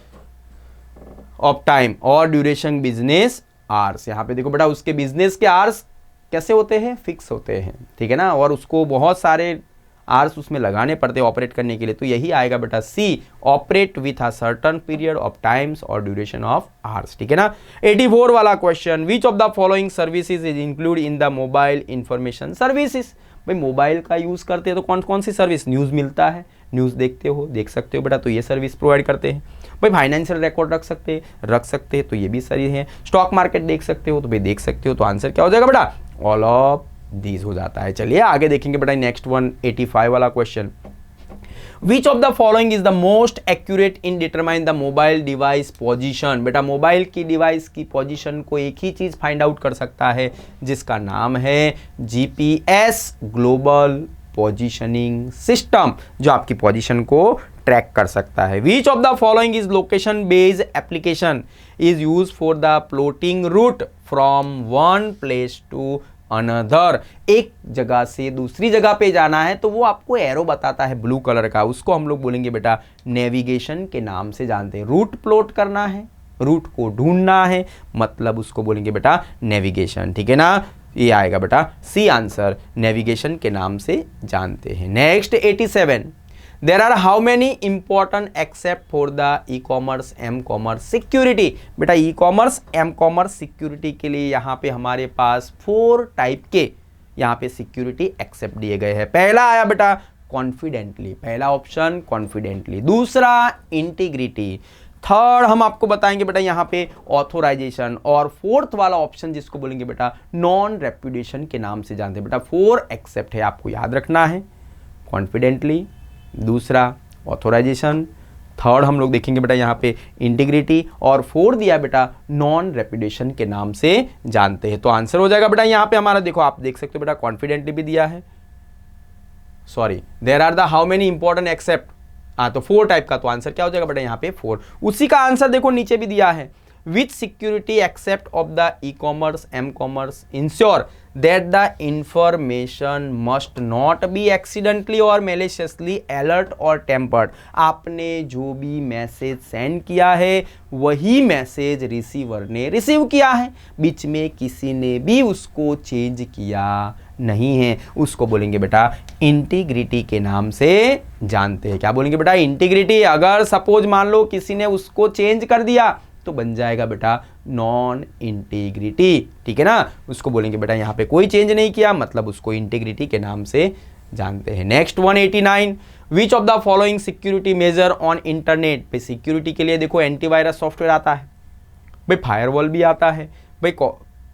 of time और ड्यूरेशन बिजनेस आवर्स। यहां पे देखो बेटा, उसके बिजनेस के आवर्स कैसे होते हैं, फिक्स होते हैं, ठीक है ना, और उसको बहुत सारे आवर्स उसमें लगाने पड़ते हैं ऑपरेट करने के लिए, तो यही आएगा बेटा C, operate with a certain period of times और ड्यूरेशन ऑफ आवर्स, ठीक है ना। 84 वाला question, which of the following services is include in the mobile information services? भाई मोबाइल का यूज करते हैं तो कौन कौन सी सर्विस, न्यूज मिलता है, न्यूज देखते हो, देख सकते हो बेटा, तो ये सर्विस प्रोवाइड करते हैं। भाई फाइनेंशियल रिकॉर्ड रख सकते हैं तो ये भी सही है। स्टॉक मार्केट देख सकते हो तो भाई देख सकते हो, तो आंसर क्या हो जाएगा बेटा, ऑल ऑफ दीज हो जाता है। चलिए आगे देखेंगे बेटा नेक्स्ट वन 85 वाला question, which of the following is the most accurate in determine the mobile device position? बेटा मोबाइल की डिवाइस की पोजीशन को एक ही चीज फाइंड आउट कर सकता है, जिसका नाम है जीपीएस, ग्लोबल पोजीशनिंग सिस्टम, जो आपकी पोजीशन को ट्रैक कर सकता है। Which of the following is location based application is use for the plotting route from one place to another? एक जगह से दूसरी जगह पे जाना है तो वो आपको एरो बताता है ब्लू कलर का, उसको हम लोग बोलेंगे बेटा नेविगेशन के नाम से जानते हैं। रूट प्लॉट करना है, रूट को ढूंढना है, मतलब उसको बोलेंगे बेटा नेविगेशन, ठीक है ना, ये आएगा बेटा सी आंसर, नेविगेशन के नाम से जानते हैं। Next 87, there are how many important aspect for the e commerce m commerce security? बेटा e commerce m commerce security के लिए यहाँ पे हमारे पास 4 टाइप के यहाँ पे सिक्योरिटी एक्सेप्ट दिए गए हैं। पहला आया बेटा कॉन्फिडेंटली, पहला ऑप्शन कॉन्फिडेंटली, दूसरा इंटीग्रिटी, थर्ड हम आपको बताएंगे बेटा यहाँ पे ऑथोराइजेशन, और फोर्थ वाला ऑप्शन जिसको बोलेंगे बेटा नॉन रेप्यूटेशन के नाम से जानते हैं। बेटा 4 एक्सेप्ट है, आपको याद रखना है, कॉन्फिडेंटली, दूसरा ऑथोराइजेशन, थर्ड हम लोग देखेंगे बेटा यहाँ पे इंटीग्रिटी, और फोर्थ दिया बेटा नॉन रेप्यूटेशन के नाम से जानते हैं। तो आंसर हो जाएगा बेटा यहाँ पे हमारा, देखो आप देख सकते हो बेटा कॉन्फिडेंटली भी दिया है, sorry there are the how many important except, तो 4 टाइप का, तो आंसर क्या हो जाएगा बेटा यहाँ पे 4। उसी का आंसर देखो नीचे भी दिया है, which security aspect of the e commerce m commerce ensure that the information must not be accidentally और मेलिशियसली अलर्ट और टेम्पर्ड। आपने जो भी मैसेज सेंड किया है वही मैसेज रिसीवर ने रिसीव किया है, बीच में किसी ने भी उसको चेंज किया नहीं है, उसको बोलेंगे बेटा इंटीग्रिटी के नाम से जानते हैं। क्या बोलेंगे बेटा? इंटीग्रिटी। अगर सपोज मान लो किसी ने उसको चेंज कर दिया तो बन जाएगा बेटा नॉन इंटीग्रिटी, ठीक है ना। उसको बोलेंगे बेटा यहाँ पे कोई चेंज नहीं किया, मतलब उसको इंटीग्रिटी के नाम से जानते हैं। Next 189, which of the following security measure on internet. भाई सिक्योरिटी के लिए देखो एंटीवायरस सॉफ्टवेयर आता है, भाई फायरवॉल भी आता है, भाई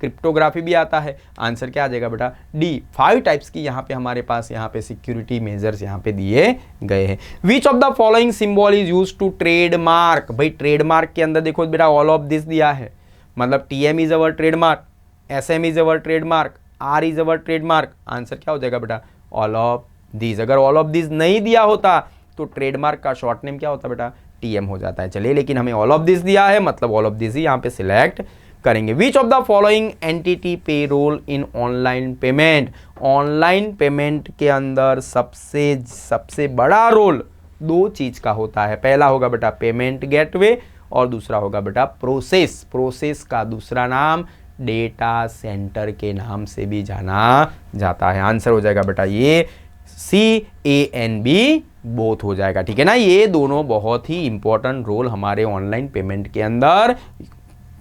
क्रिप्टोग्राफी भी आता है। आंसर क्या आ जाएगा बेटा? डी। 5 टाइप्स की यहाँ पे हमारे पास यहाँ पे सिक्योरिटी मेजर्स यहाँ पे दिए गए हैं। Which of the following symbol is use to trademark. भाई ट्रेडमार्क के अंदर देखो बेटा ऑल ऑफ दिस दिया है, मतलब TM is our trademark, SM is our trademark, R is our trademark. Answer क्या हो जाएगा बेटा? All of this. अगर ऑल ऑफ दिस नहीं दिया होता तो ट्रेडमार्क का शॉर्ट नेम क्या होता बेटा? TM हो जाता है। चलिए, लेकिन हमें ऑल ऑफ दिस दिया है, मतलब ऑल ऑफ दिस ही यहाँ पे सिलेक्ट करेंगे। Which of the following entity pay role in online payment. Online payment के अंदर सबसे बड़ा रोल 2 चीज का होता है। पहला होगा बेटा पेमेंट गेटवे और दूसरा होगा बेटा प्रोसेस। प्रोसेस का दूसरा नाम डेटा सेंटर के नाम से भी जाना जाता है। आंसर हो जाएगा बेटा ये CANB बोथ हो जाएगा, ठीक है ना। ये दोनों बहुत ही इंपॉर्टेंट रोल हमारे ऑनलाइन पेमेंट के अंदर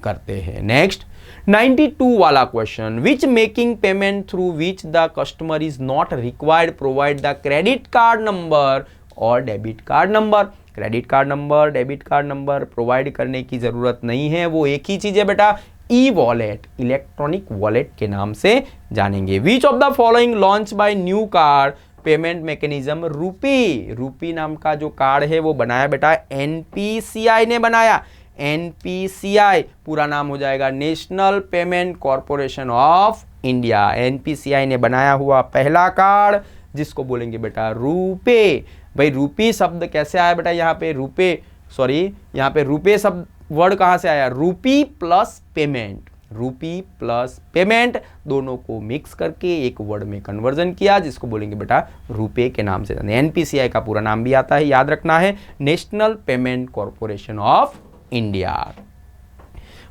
करते हैं। नेक्स्ट 92 वाला question, which making payment through which the customer is not required provide the credit card number और debit card number. Credit card number, debit card number provide करने की जरूरत नहीं है, वो एक ही चीज है बेटा ई वॉलेट, इलेक्ट्रॉनिक वॉलेट के नाम से जानेंगे। विच of the following launch by new card payment mechanism. रूपी नाम का जो कार्ड है वो बनाया बेटा NPCI ने बनाया। NPCI पूरा नाम हो जाएगा national Payment Corporation of India. NPCI ने बनाया हुआ पहला कार्ड जिसको बोलेंगे बेटा रूपे। भाई रूपी शब्द कैसे आया बेटा यहाँ पे? यहाँ पे रूपे शब्द वर्ड कहाँ से आया? रूपी प्लस पेमेंट, रूपी प्लस पेमेंट दोनों को मिक्स करके एक वर्ड में कन्वर्जन किया जिसको बोलेंगे बेटा रुपए के नाम से। NPCI का पूरा नाम भी आता है, याद रखना है, National Payment Corporation of India.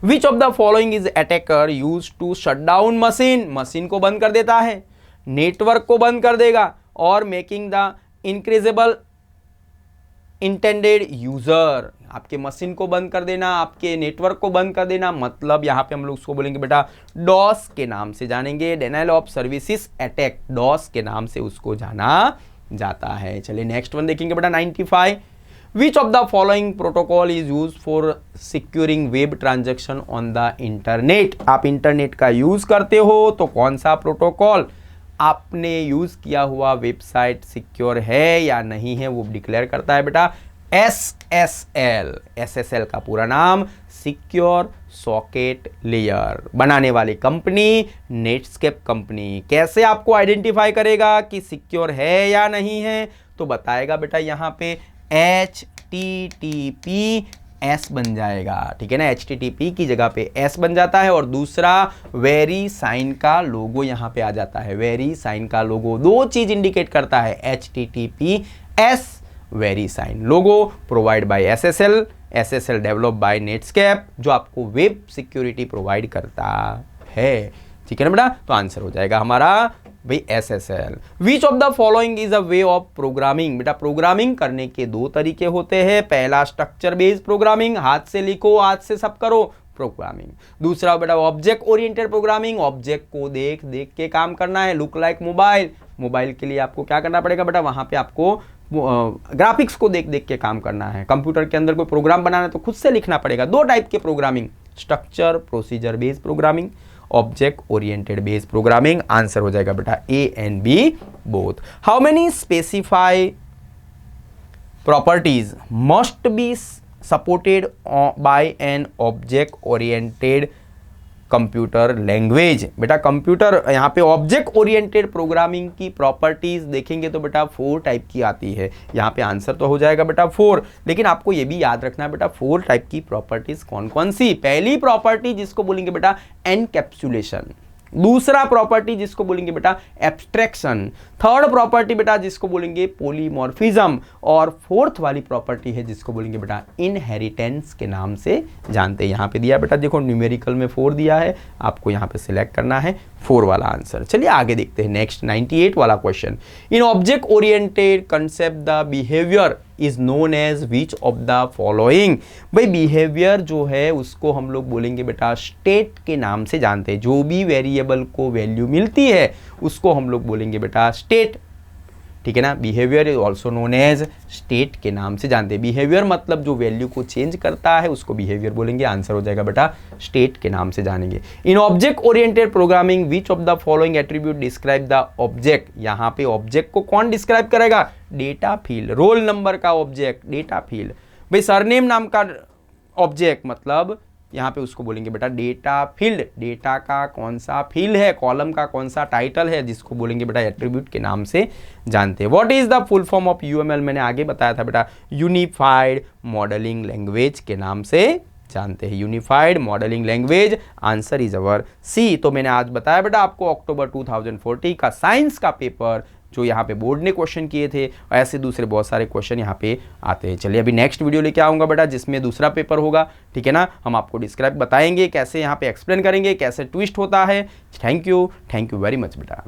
Which of the following is attacker use to shut down machine. Machine को बंद कर देता है, नेटवर्क को बंद कर देगा और मेकिंग द इनक्रीजेबल इंटेंडेड यूजर। आपके मशीन को बंद कर देना, आपके नेटवर्क को बंद कर देना, मतलब यहां पे हम लोग उसको बोलेंगे बेटा डॉस के नाम से जानेंगे। डेनाइल ऑफ सर्विसेज अटैक, डॉस के नाम से उसको जाना जाता है। चलिए नेक्स्ट वन देखेंगे बेटा 95। विच of the following protocol is use for securing web transaction on the internet. आप इंटरनेट का यूज करते हो तो कौन सा प्रोटोकॉल आपने यूज किया हुआ वेबसाइट सिक्योर है या नहीं है वो डिक्लेयर करता है बेटा SSL। SSL का पूरा नाम सिक्योर सॉकेट लेयर। बनाने वाली कंपनी नेटस्केप कंपनी। कैसे आपको आइडेंटिफाई करेगा कि सिक्योर है या नहीं है? तो बताएगा बेटा यहाँ पे HTTPS बन जाएगा, ठीक है ना। HTTP की जगह पे S बन जाता है और दूसरा वेरी साइन का लोगो यहाँ पे आ जाता है। वेरी साइन का लोगो 2 चीज इंडिकेट करता है, HTTPS very sign logo provide by SSL develop by Netscape, जो आपको वेब सिक्योरिटी प्रोवाइड करता है, ठीक है ना बेटा। तो आंसर हो जाएगा हमारा भाई SSL। Which of the following is a way of programming. बेटा प्रोग्रामिंग करने के 2 तरीके होते हैं। पहला स्ट्रक्चर बेस्ड प्रोग्रामिंग, हाथ से लिखो हाथ से सब करो प्रोग्रामिंग। दूसरा बेटा ऑब्जेक्ट ओरिएंटेड प्रोग्रामिंग, ऑब्जेक्ट को देख देख के काम करना है। लुक लाइक मोबाइल, मोबाइल के लिए आपको क्या करना पड़ेगा बेटा, वहां पे आपको ग्राफिक्स को देख देख के काम करना है। कंप्यूटर के अंदर कोई प्रोग्राम बनाना है तो खुद से लिखना पड़ेगा। 2 टाइप के programming, structure procedure based programming, object oriented based programming. Answer हो जाएगा बेटा A and B both. How many specify properties must be supported by an object oriented computer language. बेटा कंप्यूटर यहाँ पे ऑब्जेक्ट ओरिएंटेड प्रोग्रामिंग की properties देखेंगे तो बेटा 4 टाइप की आती है। यहाँ पे आंसर तो हो जाएगा बेटा 4, लेकिन आपको ये भी याद रखना है बेटा 4 टाइप की प्रॉपर्टीज कौन कौन सी। पहली प्रॉपर्टी जिसको बोलेंगे बेटा एनकैप्सुलेशन, दूसरा प्रॉपर्टी जिसको बोलेंगे बेटा एब्स्ट्रैक्शन, थर्ड प्रॉपर्टी बेटा जिसको बोलेंगे पॉलीमॉर्फिज्म, और फोर्थ वाली प्रॉपर्टी है जिसको बोलेंगे बेटा इनहेरिटेंस के नाम से जानते हैं। यहाँ पे दिया बेटा देखो न्यूमेरिकल में 4 दिया है, आपको यहाँ पे सिलेक्ट करना है 4 वाला आंसर। चलिए आगे देखते हैं नेक्स्ट 98 वाला question. In object oriented concept the behaviour is known as which of the following. भाई बिहेवियर जो है उसको हम लोग बोलेंगे बेटा स्टेट के नाम से जानते हैं। जो भी वेरिएबल को वैल्यू मिलती है उसको हम लोग बोलेंगे बेटा स्टेट, ठीक है ना। Behaviour is also known as state के नाम से जानते हैं। बिहेवियर मतलब जो वैल्यू को चेंज करता है उसको बिहेवियर बोलेंगे। आंसर हो जाएगा बेटा स्टेट के नाम से जानेंगे। In object oriented programming which of the following attribute describe the object. यहाँ पे ऑब्जेक्ट को कौन डिस्क्राइब करेगा? Data field. रोल नंबर का ऑब्जेक्ट डेटा फील्ड। भाई सरनेम नाम का ऑब्जेक्ट मतलब यहाँ पे उसको बोलेंगे बेटा डेटा फील्ड। डेटा का कौन सा फील्ड है, कॉलम का कौन सा टाइटल है, जिसको बोलेंगे बेटा एट्रीब्यूट के नाम से जानते हैं। What is the full form of UML? मैंने आगे बताया था बेटा यूनिफाइड मॉडलिंग लैंग्वेज के नाम से जानते हैं। Unified modeling language, answer is our C. तो मैंने आज बताया बेटा आपको अक्टूबर 2040 का साइंस का पेपर जो यहाँ पे बोर्ड ने क्वेश्चन किए थे, ऐसे दूसरे बहुत सारे क्वेश्चन यहाँ पे आते हैं। चलिए अभी नेक्स्ट वीडियो लेके आऊँगा बेटा जिसमें दूसरा पेपर होगा, ठीक है ना। हम आपको डिस्क्राइब बताएंगे कैसे यहाँ पे एक्सप्लेन करेंगे, कैसे ट्विस्ट होता है। थैंक यू वेरी मच बेटा।